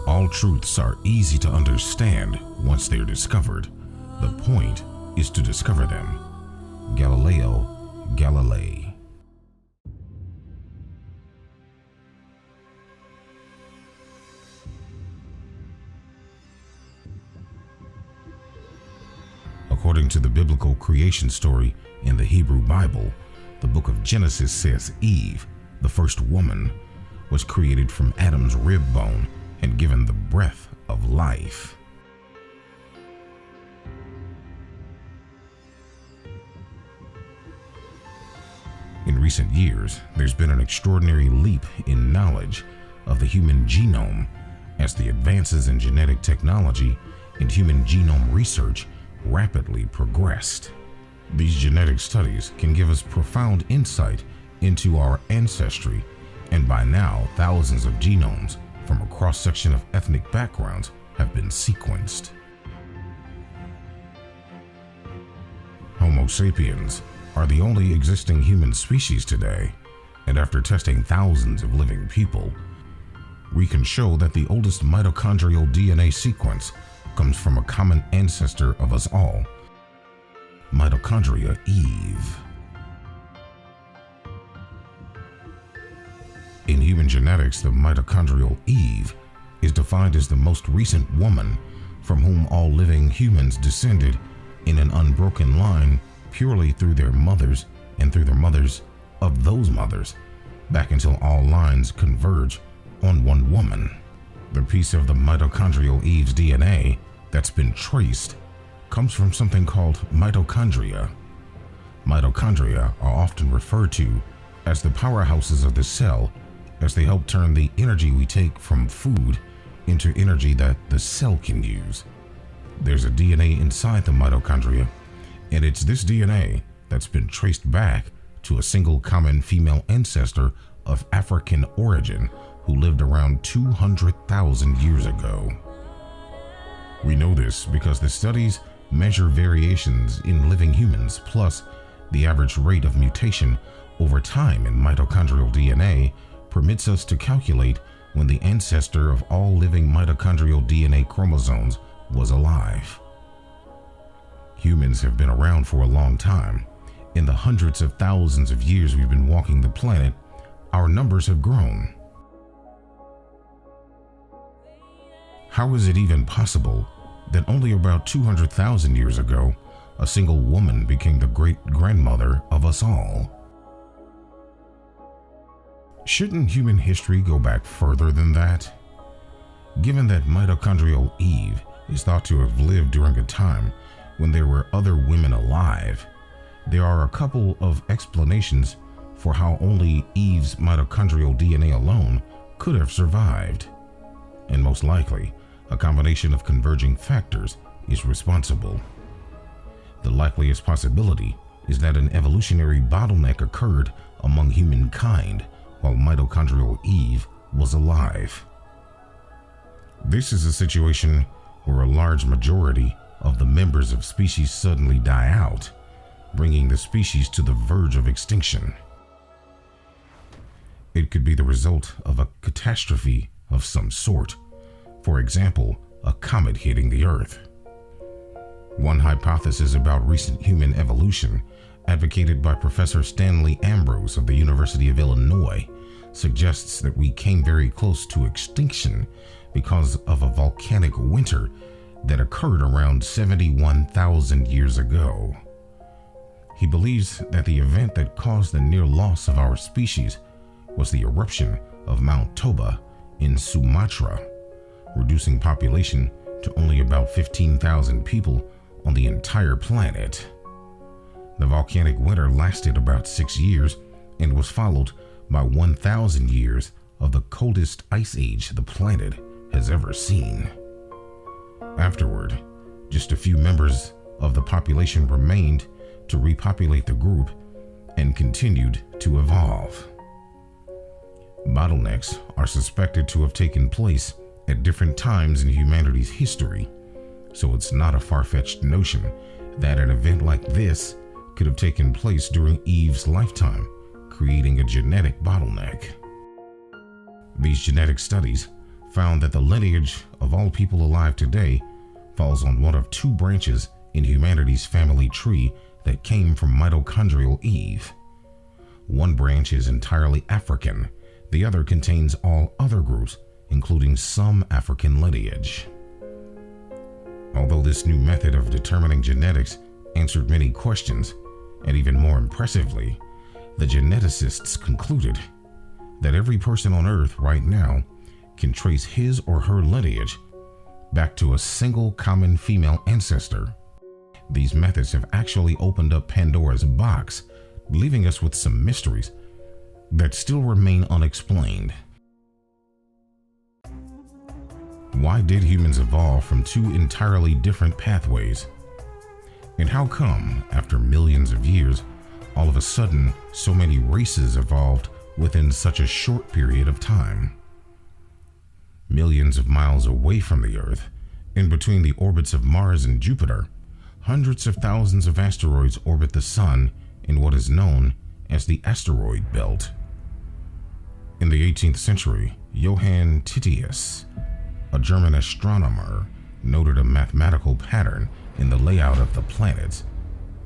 All truths are easy to understand once they're discovered. The point is to discover them. Galileo Galilei. According to the biblical creation story in the Hebrew Bible, the book of Genesis says Eve, the first woman, was created from Adam's rib bone and given the breath of life. In recent years, there's been an extraordinary leap in knowledge of the human genome as the advances in genetic technology and human genome research rapidly progressed. These genetic studies can give us profound insight into our ancestry, and by now thousands of genomes from a cross-section of ethnic backgrounds have been sequenced. Homo sapiens are the only existing human species today, and after testing thousands of living people, we can show that the oldest mitochondrial DNA sequence comes from a common ancestor of us all, mitochondria Eve. In human genetics, the mitochondrial Eve is defined as the most recent woman from whom all living humans descended in an unbroken line purely through their mothers and through their mothers of those mothers, back until all lines converge on one woman. The piece of the mitochondrial Eve's DNA that's been traced comes from something called mitochondria. Mitochondria are often referred to as the powerhouses of the cell, as they help turn the energy we take from food into energy that the cell can use. There's a DNA inside the mitochondria, and it's this DNA that's been traced back to a single common female ancestor of African origin who lived around 200,000 years ago. We know this because the studies measure variations in living humans plus the average rate of mutation over time in mitochondrial DNA permits us to calculate when the ancestor of all living mitochondrial DNA chromosomes was alive. Humans have been around for a long time. In the hundreds of thousands of years we've been walking the planet, our numbers have grown. How is it even possible that only about 200,000 years ago, a single woman became the great-grandmother of us all? Shouldn't human history go back further than that? Given that mitochondrial Eve is thought to have lived during a time when there were other women alive, there are a couple of explanations for how only Eve's mitochondrial DNA alone could have survived. And most likely, a combination of converging factors is responsible. The likeliest possibility is that an evolutionary bottleneck occurred among humankind while mitochondrial Eve was alive. This is a situation where a large majority of the members of species suddenly die out, bringing the species to the verge of extinction. It could be the result of a catastrophe of some sort, for example, a comet hitting the Earth. One hypothesis about recent human evolution advocated by Professor Stanley Ambrose of the University of Illinois, suggests that we came very close to extinction because of a volcanic winter that occurred around 71,000 years ago. He believes that the event that caused the near loss of our species was the eruption of Mount Toba in Sumatra, reducing population to only about 15,000 people on the entire planet. The volcanic winter lasted about 6 years and was followed by 1,000 years of the coldest ice age the planet has ever seen. Afterward, just a few members of the population remained to repopulate the group and continued to evolve. Bottlenecks are suspected to have taken place at different times in humanity's history, so it's not a far-fetched notion that an event like this could have taken place during Eve's lifetime, creating a genetic bottleneck. These genetic studies found that the lineage of all people alive today falls on one of two branches in humanity's family tree that came from mitochondrial Eve. One branch is entirely African, the other contains all other groups, including some African lineage. Although this new method of determining genetics answered many questions, and even more impressively, the geneticists concluded that every person on Earth right now can trace his or her lineage back to a single common female ancestor. These methods have actually opened up Pandora's box, leaving us with some mysteries that still remain unexplained. Why did humans evolve from two entirely different pathways? And how come, after millions of years, all of a sudden so many races evolved within such a short period of time? Millions of miles away from the Earth, in between the orbits of Mars and Jupiter, hundreds of thousands of asteroids orbit the Sun in what is known as the asteroid belt. In the 18th century, Johann Titius, a German astronomer, noted a mathematical pattern in the layout of the planets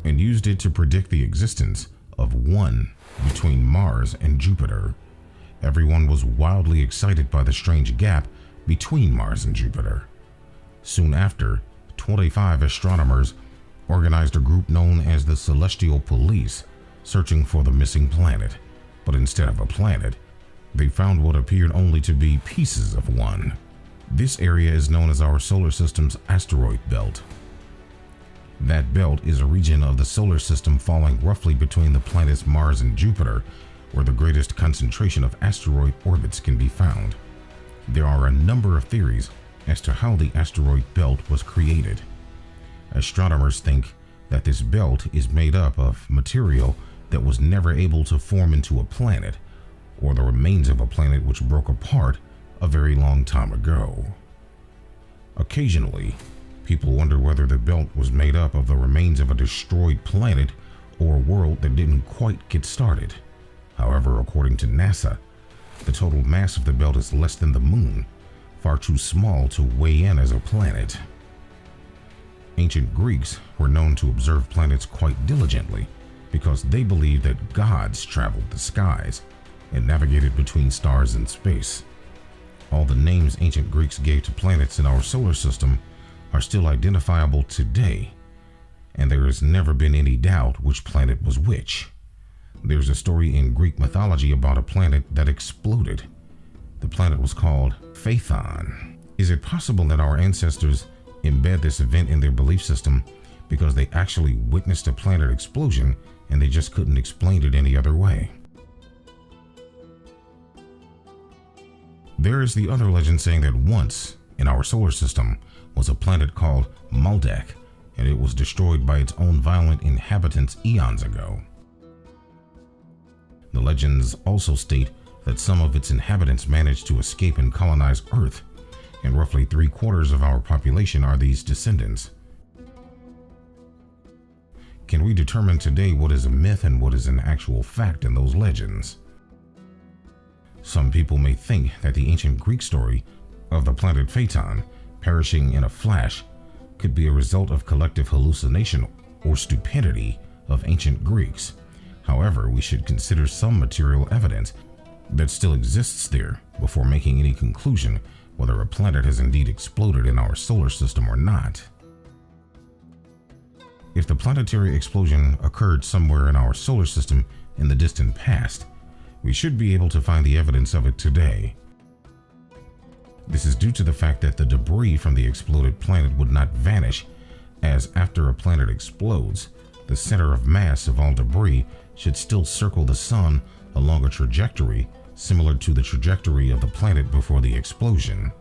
and used it to predict the existence of one between Mars and Jupiter. Everyone was wildly excited by the strange gap between Mars and Jupiter. Soon after, 25 astronomers organized a group known as the Celestial Police, searching for the missing planet. But instead of a planet, they found what appeared only to be pieces of one. This area is known as our solar system's asteroid belt. That belt is a region of the solar system falling roughly between the planets Mars and Jupiter, where the greatest concentration of asteroid orbits can be found. There are a number of theories as to how the asteroid belt was created. Astronomers think that this belt is made up of material that was never able to form into a planet, or the remains of a planet which broke apart a very long time ago. Occasionally, people wonder whether the belt was made up of the remains of a destroyed planet or a world that didn't quite get started. However, according to NASA, the total mass of the belt is less than the Moon, far too small to weigh in as a planet. Ancient Greeks were known to observe planets quite diligently because they believed that gods traveled the skies and navigated between stars in space. All the names ancient Greeks gave to planets in our solar system are still identifiable today, and there has never been any doubt which planet was which. There's a story in Greek mythology about a planet that exploded. The planet was called Phaethon. Is it possible that our ancestors embed this event in their belief system because they actually witnessed a planet explosion and they just couldn't explain it any other way? There is the other legend saying that once in our solar system was a planet called Maldek, and it was destroyed by its own violent inhabitants eons ago. The legends also state that some of its inhabitants managed to escape and colonize Earth, and roughly 3/4 of our population are these descendants. Can we determine today what is a myth and what is an actual fact in those legends? Some people may think that the ancient Greek story of the planet Phaethon perishing in a flash could be a result of collective hallucination or stupidity of ancient Greeks. However, we should consider some material evidence that still exists there before making any conclusion whether a planet has indeed exploded in our solar system or not. If the planetary explosion occurred somewhere in our solar system in the distant past, we should be able to find the evidence of it today. This is due to the fact that the debris from the exploded planet would not vanish, as after a planet explodes, the center of mass of all debris should still circle the sun along a trajectory similar to the trajectory of the planet before the explosion.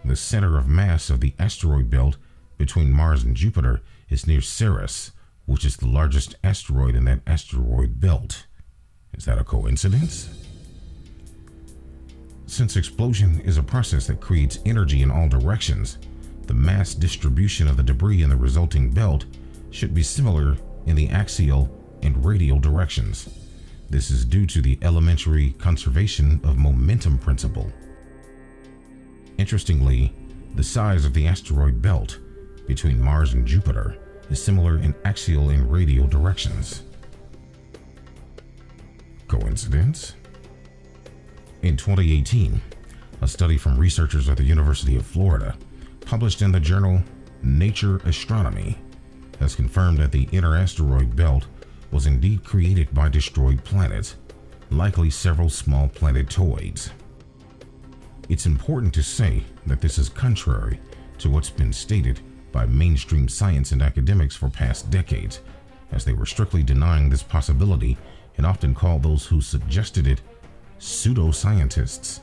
The center of mass of the asteroid belt between Mars and Jupiter is near Ceres, which is the largest asteroid in that asteroid belt. Is that a coincidence? Since explosion is a process that creates energy in all directions, the mass distribution of the debris in the resulting belt should be similar in the axial and radial directions. This is due to the elementary conservation of momentum principle. Interestingly, the size of the asteroid belt between Mars and Jupiter is similar in axial and radial directions. Coincidence? In 2018, a study from researchers at the University of Florida, published in the journal Nature Astronomy, has confirmed that the inner asteroid belt was indeed created by destroyed planets, likely several small planetoids. It's important to say that this is contrary to what's been stated by mainstream science and academics for past decades, as they were strictly denying this possibility and often called those who suggested it pseudoscientists.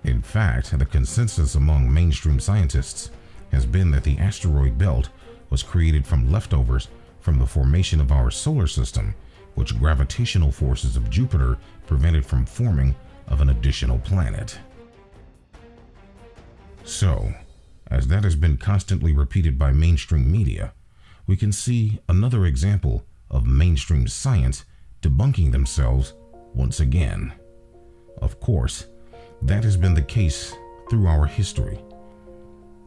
In fact, the consensus among mainstream scientists has been that the asteroid belt was created from leftovers from the formation of our solar system, which gravitational forces of Jupiter prevented from forming of an additional planet. So, as that has been constantly repeated by mainstream media, we can see another example of mainstream science debunking themselves once again. Of course, that has been the case through our history.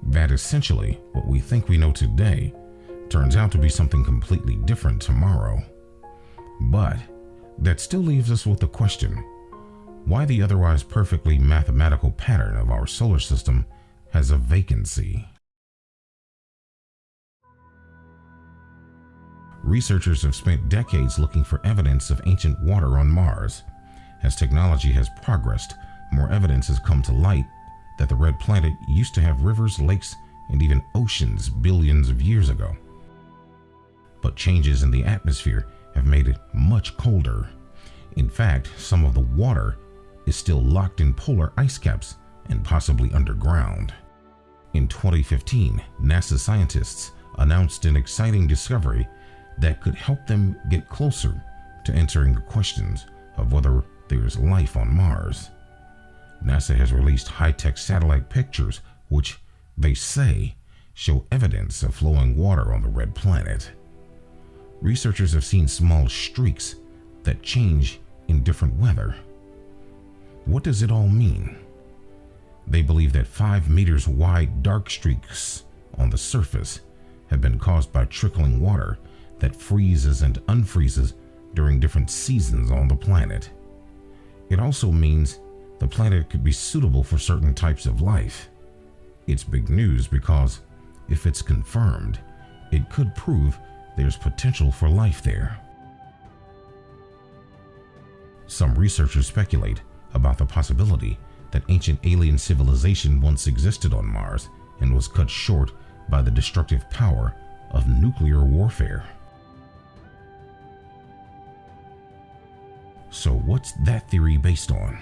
That essentially what we think we know today turns out to be something completely different tomorrow. But that still leaves us with the question, why the otherwise perfectly mathematical pattern of our solar system has a vacancy? Researchers have spent decades looking for evidence of ancient water on Mars. As technology has progressed, more evidence has come to light that the red planet used to have rivers, lakes, and even oceans billions of years ago. But changes in the atmosphere have made it much colder. In fact, some of the water is still locked in polar ice caps and possibly underground. In 2015, NASA scientists announced an exciting discovery that could help them get closer to answering the questions of whether there is life on Mars. NASA has released high-tech satellite pictures which, they say, show evidence of flowing water on the red planet. Researchers have seen small streaks that change in different weather. What does it all mean? They believe that 5 meters wide dark streaks on the surface have been caused by trickling water that freezes and unfreezes during different seasons on the planet. It also means the planet could be suitable for certain types of life. It's big news because, if it's confirmed, it could prove there's potential for life there. Some researchers speculate about the possibility that ancient alien civilization once existed on Mars and was cut short by the destructive power of nuclear warfare. So what's that theory based on?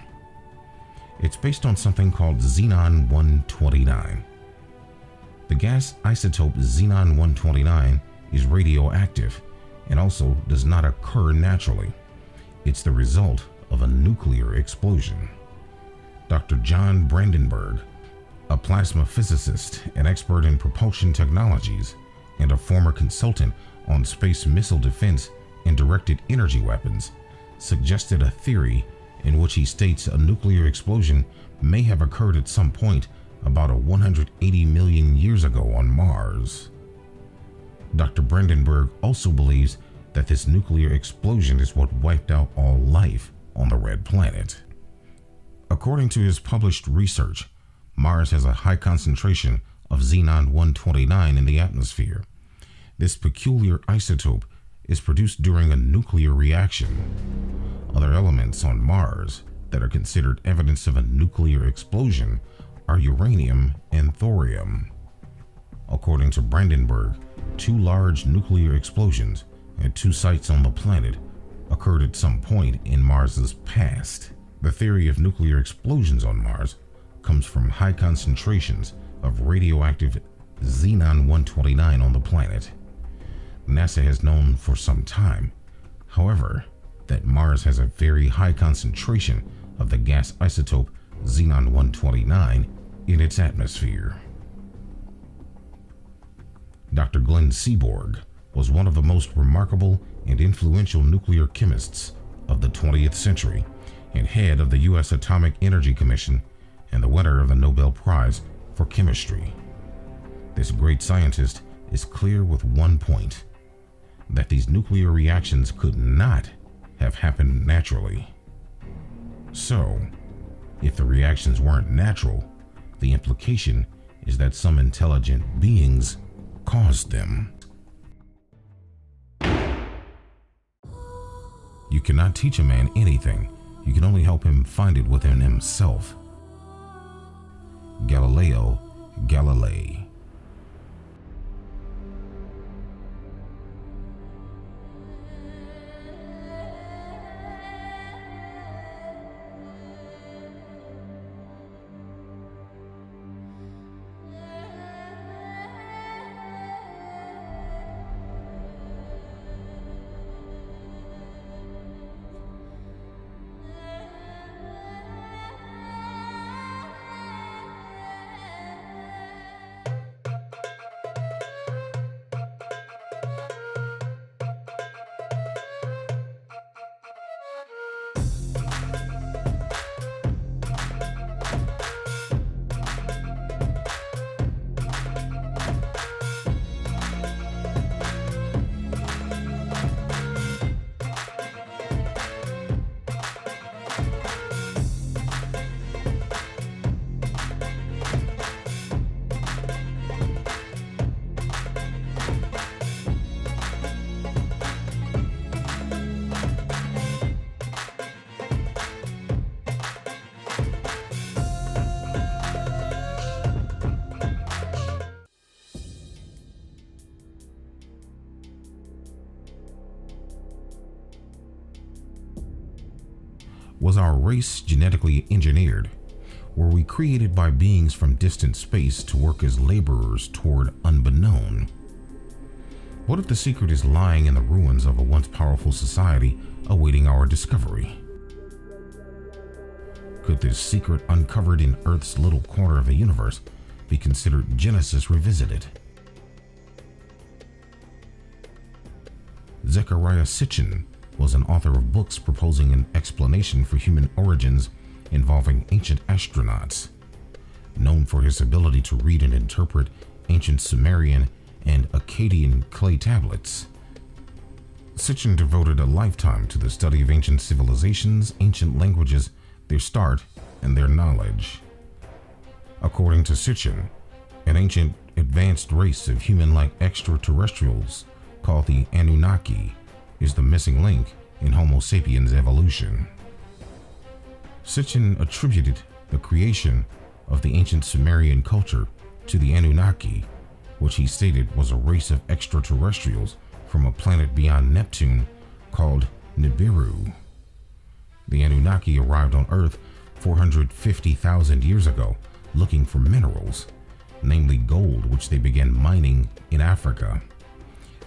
It's based on something called xenon-129. The gas isotope xenon-129 is radioactive and also does not occur naturally. It's the result of a nuclear explosion. Dr. John Brandenburg, a plasma physicist, an expert in propulsion technologies, and a former consultant on space missile defense and directed energy weapons, suggested a theory in which he states a nuclear explosion may have occurred at some point about 180 million years ago on Mars. Dr. Brandenburg also believes that this nuclear explosion is what wiped out all life on the Red Planet. According to his published research, Mars has a high concentration of xenon-129 in the atmosphere. This peculiar isotope is produced during a nuclear reaction. Other elements on Mars that are considered evidence of a nuclear explosion are uranium and thorium. According to Brandenburg, 2 large nuclear explosions at 2 sites on the planet occurred at some point in Mars's past. The theory of nuclear explosions on Mars comes from high concentrations of radioactive xenon-129 on the planet. NASA has known for some time, however, that Mars has a very high concentration of the gas isotope xenon-129 in its atmosphere. Dr. Glenn Seaborg was one of the most remarkable and influential nuclear chemists of the 20th century and head of the U.S. Atomic Energy Commission and the winner of the Nobel Prize for Chemistry. This great scientist is clear with one point: that these nuclear reactions could not have happened naturally. So, if the reactions weren't natural, the implication is that some intelligent beings caused them. You cannot teach a man anything. You can only help him find it within himself. Galileo Galilei. Was our race genetically engineered? Were we created by beings from distant space to work as laborers toward unbeknown? What if the secret is lying in the ruins of a once powerful society awaiting our discovery? Could this secret uncovered in Earth's little corner of the universe be considered Genesis revisited? Zecharia Sitchin was an author of books proposing an explanation for human origins involving ancient astronauts. Known for his ability to read and interpret ancient Sumerian and Akkadian clay tablets, Sitchin devoted a lifetime to the study of ancient civilizations, ancient languages, their start, and their knowledge. According to Sitchin, an ancient advanced race of human-like extraterrestrials called the Anunnaki is the missing link in Homo sapiens evolution. Sitchin attributed the creation of the ancient Sumerian culture to the Anunnaki, which he stated was a race of extraterrestrials from a planet beyond Neptune called Nibiru. The Anunnaki arrived on Earth 450,000 years ago looking for minerals, namely gold, which they began mining in Africa.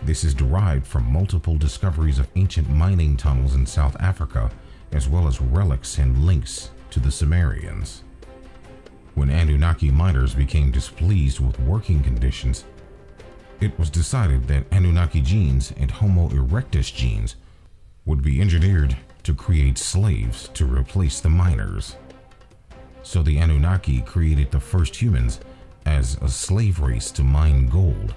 This is derived from multiple discoveries of ancient mining tunnels in South Africa, as well as relics and links to the Sumerians. When Anunnaki miners became displeased with working conditions, it was decided that Anunnaki genes and Homo erectus genes would be engineered to create slaves to replace the miners. So the Anunnaki created the first humans as a slave race to mine gold,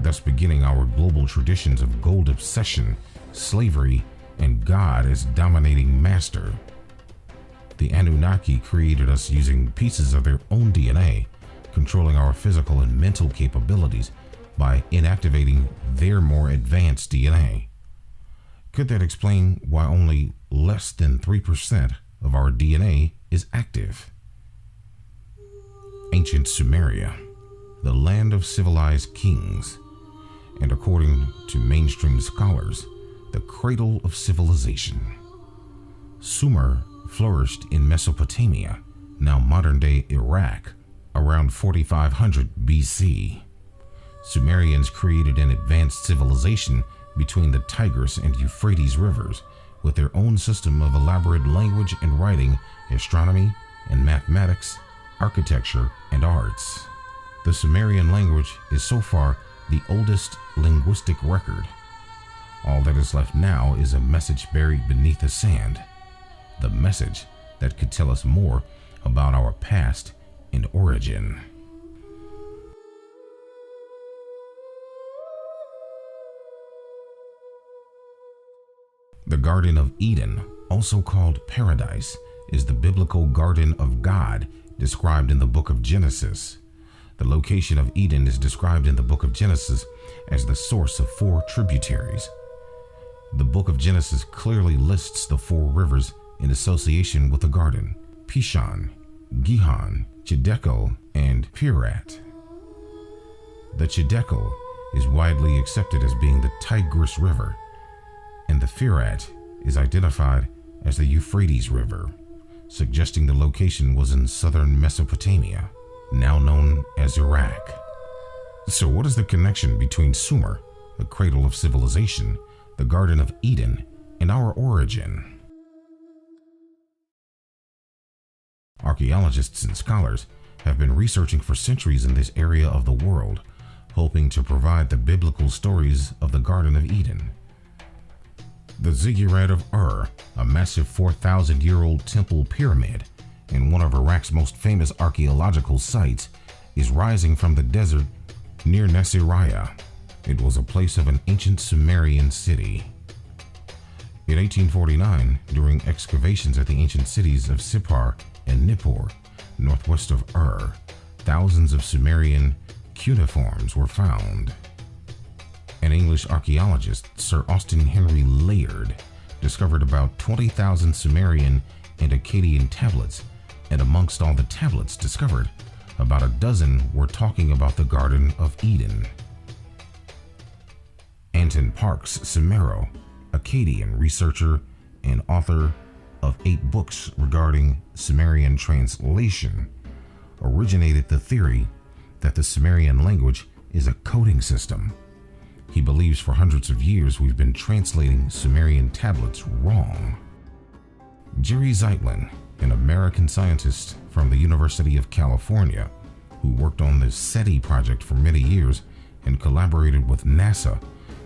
thus beginning our global traditions of gold obsession, slavery, and God as dominating master. The Anunnaki created us using pieces of their own DNA, controlling our physical and mental capabilities by inactivating their more advanced DNA. Could that explain why only less than 3% of our DNA is active? Ancient Sumeria, the land of civilized kings, and according to mainstream scholars, the cradle of civilization. Sumer flourished in Mesopotamia, now modern-day Iraq, around 4500 BC. Sumerians created an advanced civilization between the Tigris and Euphrates rivers, with their own system of elaborate language and writing, astronomy and mathematics, architecture and arts. The Sumerian language is so far the oldest linguistic record. All that is left now is a message buried beneath the sand, the message that could tell us more about our past and origin. The Garden of Eden, also called Paradise, is the biblical Garden of God described in the book of Genesis. The location of Eden is described in the book of Genesis as the source of 4 tributaries. The book of Genesis clearly lists the 4 rivers in association with the garden: Pishon, Gihon, Chiddekel, and Pirat. The Chiddekel is widely accepted as being the Tigris River, and the Firat is identified as the Euphrates River, suggesting the location was in southern Mesopotamia, now known as Iraq. So what is the connection between Sumer, the cradle of civilization, the Garden of Eden, and our origin? Archaeologists and scholars have been researching for centuries in this area of the world, hoping to provide the biblical stories of the Garden of Eden. The Ziggurat of Ur, a massive 4,000-year-old temple pyramid and one of Iraq's most famous archaeological sites, is rising from the desert near Nasiriyah. It was a place of an ancient Sumerian city. In 1849, during excavations at the ancient cities of Sippar and Nippur, northwest of Ur, thousands of Sumerian cuneiforms were found. An English archaeologist, Sir Austin Henry Layard, discovered about 20,000 Sumerian and Akkadian tablets, and amongst all the tablets discovered, about a dozen were talking about the Garden of Eden. Anton Parks Simero, Akkadian researcher and author of 8 books regarding Sumerian translation, originated the theory that the Sumerian language is a coding system. He believes for hundreds of years we've been translating Sumerian tablets wrong. Jerry Zeitlin, an American scientist from the University of California, who worked on the SETI project for many years and collaborated with NASA,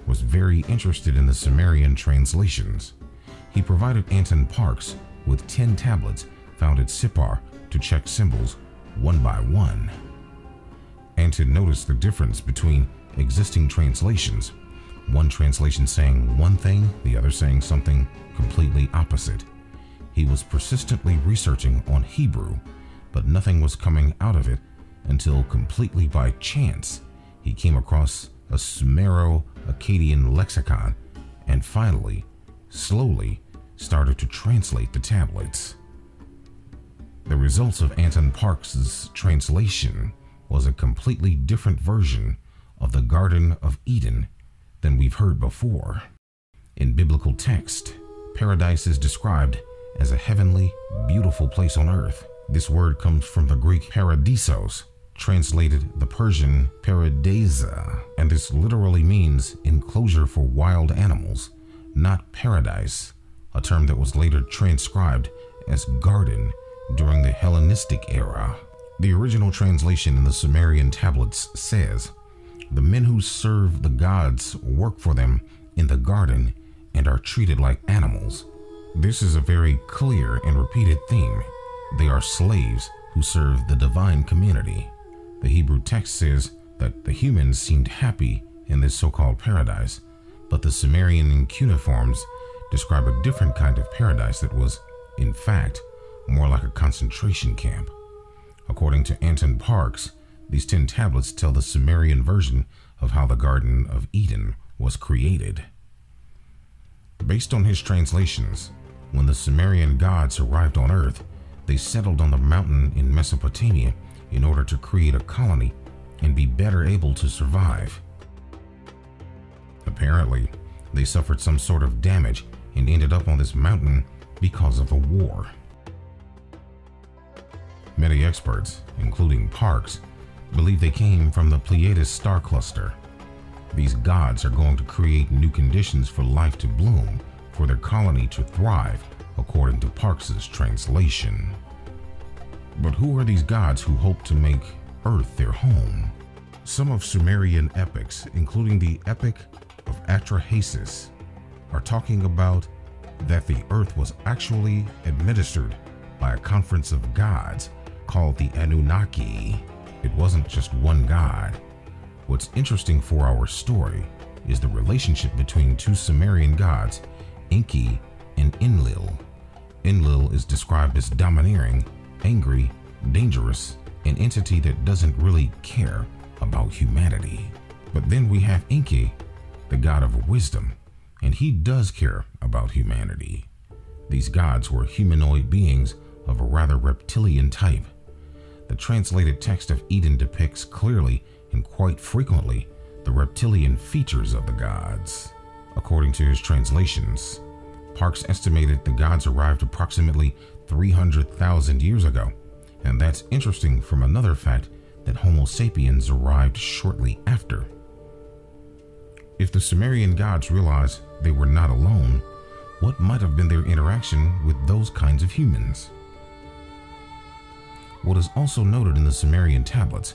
was very interested in the Sumerian translations. He provided Anton Parks with 10 tablets found at Sippar to check symbols one by one. Anton noticed the difference between existing translations, one translation saying one thing, the other saying something completely opposite. He was persistently researching on Hebrew, but nothing was coming out of it until, completely by chance, he came across a Sumero-Akkadian lexicon and finally, slowly, started to translate the tablets. The results of Anton Parks' translation was a completely different version of the Garden of Eden than we've heard before. In biblical text, paradise is described as a heavenly, beautiful place on earth. This word comes from the Greek paradisos, translated the Persian paradisa, and this literally means enclosure for wild animals, not paradise, a term that was later transcribed as garden during the Hellenistic era. The original translation in the Sumerian tablets says, "The men who serve the gods work for them in the garden and are treated like animals." This is a very clear and repeated theme. They are slaves who serve the divine community. The Hebrew text says that the humans seemed happy in this so-called paradise, but the Sumerian cuneiforms describe a different kind of paradise that was, in fact, more like a concentration camp. According to Anton Parks, these 10 tablets tell the Sumerian version of how the Garden of Eden was created. Based on his translations, when the Sumerian gods arrived on Earth, they settled on the mountain in Mesopotamia in order to create a colony and be better able to survive. Apparently, they suffered some sort of damage and ended up on this mountain because of a war. Many experts, including Parks, believe they came from the Pleiades star cluster. These gods are going to create new conditions for life to bloom, for their colony to thrive, according to Parks's translation. But who are these gods who hope to make Earth their home? Some of Sumerian epics, including the Epic of Atrahasis, are talking about that the Earth was actually administered by a conference of gods called the Anunnaki. It wasn't just one god. What's interesting for our story is the relationship between two Sumerian gods, Enki and Enlil. Enlil is described as domineering, angry, dangerous, an entity that doesn't really care about humanity. But then we have Enki, the god of wisdom, and he does care about humanity. These gods were humanoid beings of a rather reptilian type. The translated text of Eden depicts clearly and quite frequently the reptilian features of the gods. According to his translations, Parks estimated the gods arrived approximately 300,000 years ago, and that's interesting from another fact that Homo sapiens arrived shortly after. If the Sumerian gods realized they were not alone, what might have been their interaction with those kinds of humans? What is also noted in the Sumerian tablets,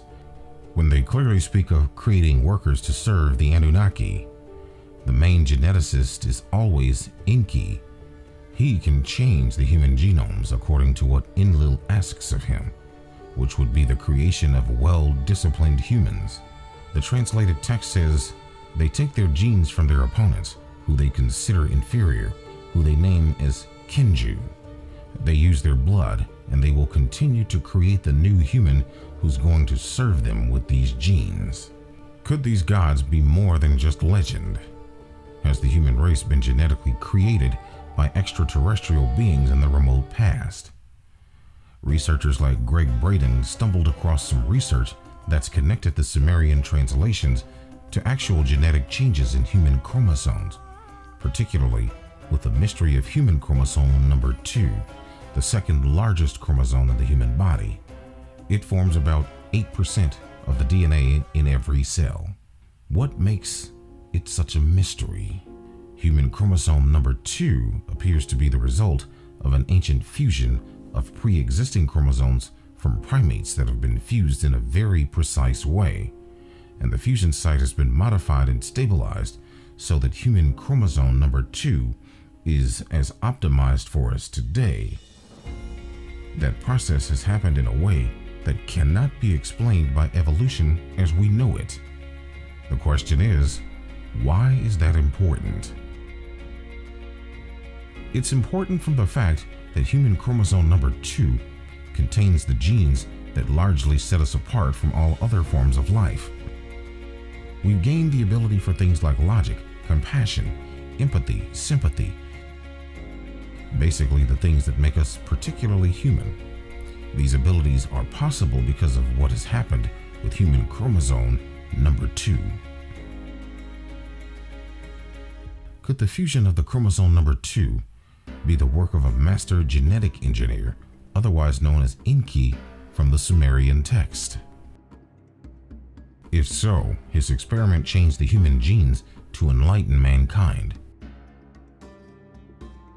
when they clearly speak of creating workers to serve the Anunnaki, the main geneticist is always Enki. He can change the human genomes according to what Enlil asks of him, which would be the creation of well-disciplined humans. The translated text says they take their genes from their opponents, who they consider inferior, who they name as Kinju. They use their blood, and they will continue to create the new human who's going to serve them with these genes. Could these gods be more than just legend? Has the human race been genetically created by extraterrestrial beings in the remote past? Researchers like Greg Braden stumbled across some research that's connected the Sumerian translations to actual genetic changes in human chromosomes, particularly with the mystery of human chromosome number 2, the second largest chromosome in the human body. It forms about 8% of the DNA in every cell. What makes it such a mystery? Human chromosome number 2 appears to be the result of an ancient fusion of pre-existing chromosomes from primates that have been fused in a very precise way, and the fusion site has been modified and stabilized so that human chromosome number 2 is as optimized for us today. That process has happened in a way that cannot be explained by evolution as we know it. The question is, why is that important? It's important from the fact that human chromosome number 2 contains the genes that largely set us apart from all other forms of life. We've gained the ability for things like logic, compassion, empathy, sympathy, basically the things that make us particularly human. These abilities are possible because of what has happened with human chromosome number 2. Could the fusion of the chromosome number 2 be the work of a master genetic engineer, otherwise known as Enki, from the Sumerian text? If so, his experiment changed the human genes to enlighten mankind.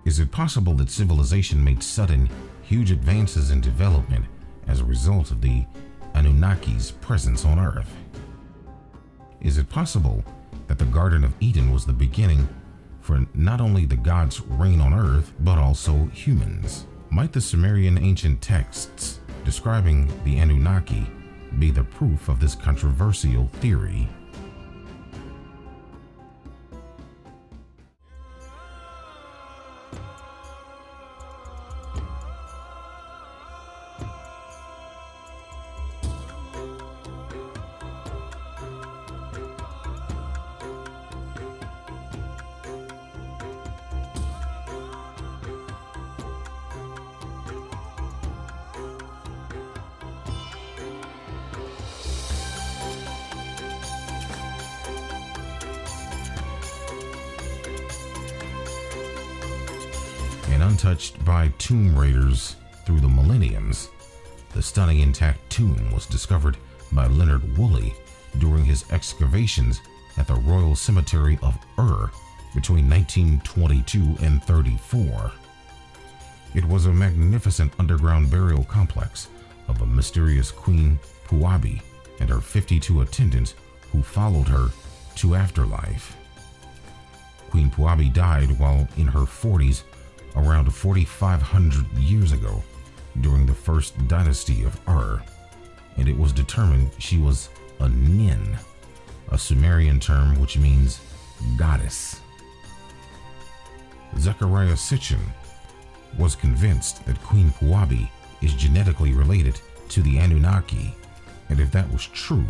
Is it possible that civilization made sudden, huge advances in development as a result of the Anunnaki's presence on Earth? Is it possible that the Garden of Eden was the beginning for not only the gods' reign on Earth, but also humans? Might the Sumerian ancient texts describing the Anunnaki be the proof of this controversial theory? untouched by tomb raiders through the millenniums. The stunning intact tomb was discovered by Leonard Woolley during his excavations at the Royal Cemetery of Ur between 1922 and 34. It was a magnificent underground burial complex of a mysterious Queen Puabi and her 52 attendants who followed her to afterlife. Queen Puabi died while in her 40s around 4,500 years ago during the first dynasty of Ur, and it was determined she was a Nin, a Sumerian term which means goddess. Zecharia Sitchin was convinced that Queen Puabi is genetically related to the Anunnaki, and if that was true,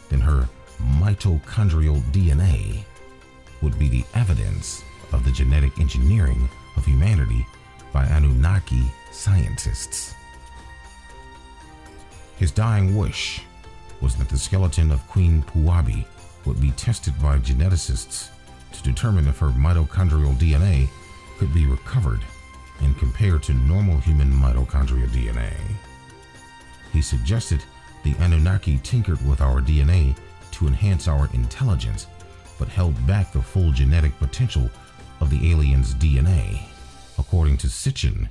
then her mitochondrial DNA would be the evidence of the genetic engineering of humanity by Anunnaki scientists. His dying wish was that the skeleton of Queen Puabi would be tested by geneticists to determine if her mitochondrial DNA could be recovered and compared to normal human mitochondrial DNA. He suggested the Anunnaki tinkered with our DNA to enhance our intelligence, but held back the full genetic potential of the aliens' DNA. According to Sitchin,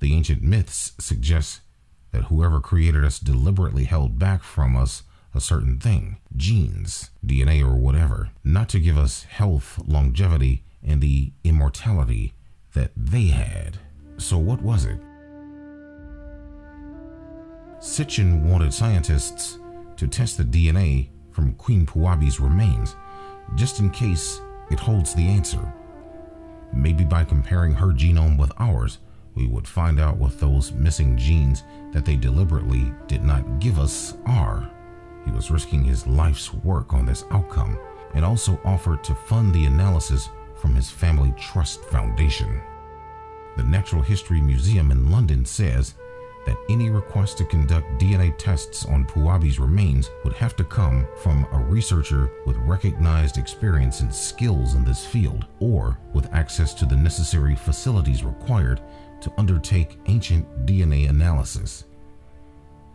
the ancient myths suggest that whoever created us deliberately held back from us a certain thing, genes, DNA or whatever, not to give us health, longevity, and the immortality that they had. So what was it? Sitchin wanted scientists to test the DNA from Queen Puabi's remains, just in case it holds the answer. Maybe by comparing her genome with ours, we would find out what those missing genes that they deliberately did not give us are. He was risking his life's work on this outcome, and also offered to fund the analysis from his family trust foundation. The Natural History Museum in London says that any request to conduct DNA tests on Puabi's remains would have to come from a researcher with recognized experience and skills in this field, or with access to the necessary facilities required to undertake ancient DNA analysis.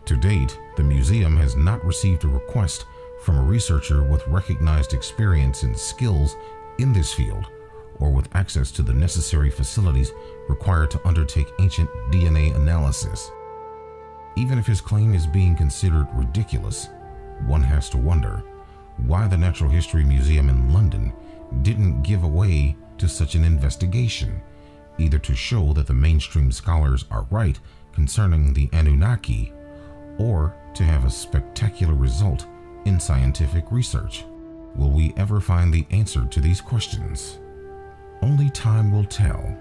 To date, the museum has not received a request from a researcher with recognized experience and skills in this field, or with access to the necessary facilities required to undertake ancient DNA analysis. Even if his claim is being considered ridiculous, one has to wonder why the Natural History Museum in London didn't give away to such an investigation, either to show that the mainstream scholars are right concerning the Anunnaki, or to have a spectacular result in scientific research. Will we ever find the answer to these questions? Only time will tell.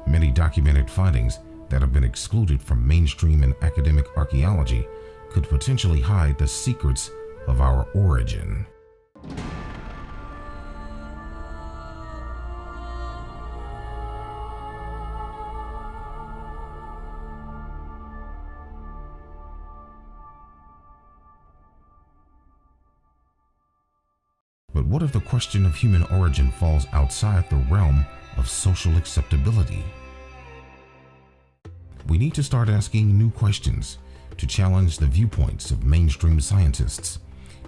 Many documented findings that have been excluded from mainstream and academic archaeology could potentially hide the secrets of our origin. But what if the question of human origin falls outside the realm of social acceptability? We need to start asking new questions to challenge the viewpoints of mainstream scientists,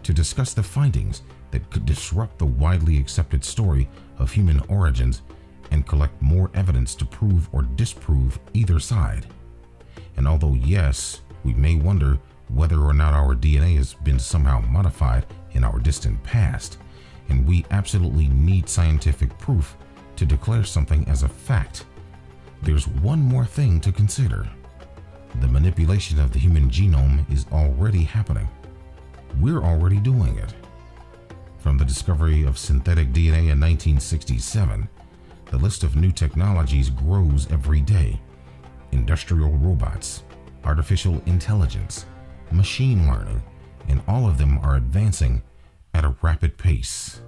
to discuss the findings that could disrupt the widely accepted story of human origins, and collect more evidence to prove or disprove either side. And although yes, we may wonder whether or not our DNA has been somehow modified in our distant past, and we absolutely need scientific proof to declare something as a fact, there's one more thing to consider. The manipulation of the human genome is already happening. We're already doing it. From the discovery of synthetic DNA in 1967, the list of new technologies grows every day. Industrial robots, artificial intelligence, machine learning, and all of them are advancing at a rapid pace.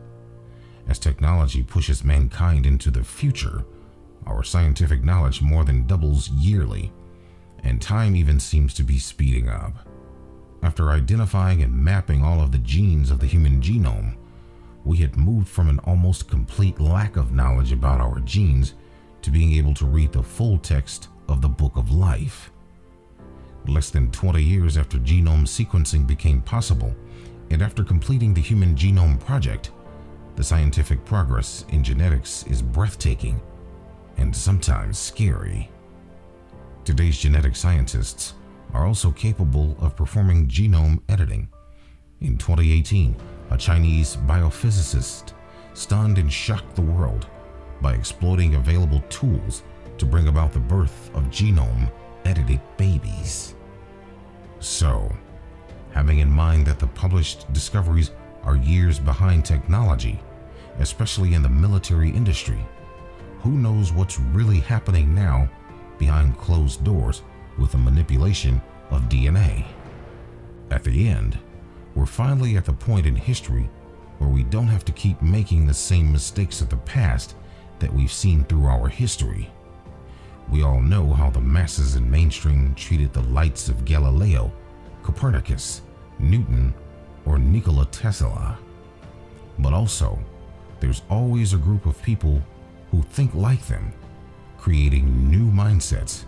As technology pushes mankind into the future, our scientific knowledge more than doubles yearly, and time even seems to be speeding up. After identifying and mapping all of the genes of the human genome, we had moved from an almost complete lack of knowledge about our genes to being able to read the full text of the Book of Life. Less than 20 years after genome sequencing became possible, and after completing the Human Genome Project, the scientific progress in genetics is breathtaking and sometimes scary. Today's genetic scientists are also capable of performing genome editing. In 2018, a Chinese biophysicist stunned and shocked the world by exploiting available tools to bring about the birth of genome-edited babies. So, having in mind that the published discoveries are years behind technology, especially in the military industry, who knows what's really happening now behind closed doors with the manipulation of DNA? At the end, we're finally at the point in history where we don't have to keep making the same mistakes of the past that we've seen through our history. We all know how the masses and mainstream treated the lights of Galileo, Copernicus, Newton, or Nikola Tesla. But also, there's always a group of people who think like them, creating new mindsets,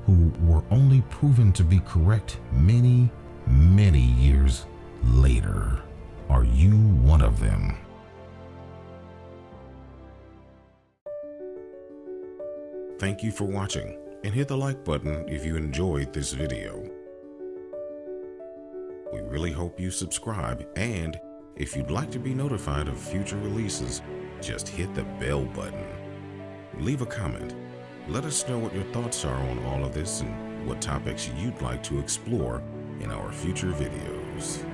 who were only proven to be correct many, many years later. Are you one of them? Thank you for watching, and hit the like button if you enjoyed this video. We really hope you subscribe, and if you'd like to be notified of future releases, just hit the bell button. Leave a comment. Let us know what your thoughts are on all of this and what topics you'd like to explore in our future videos.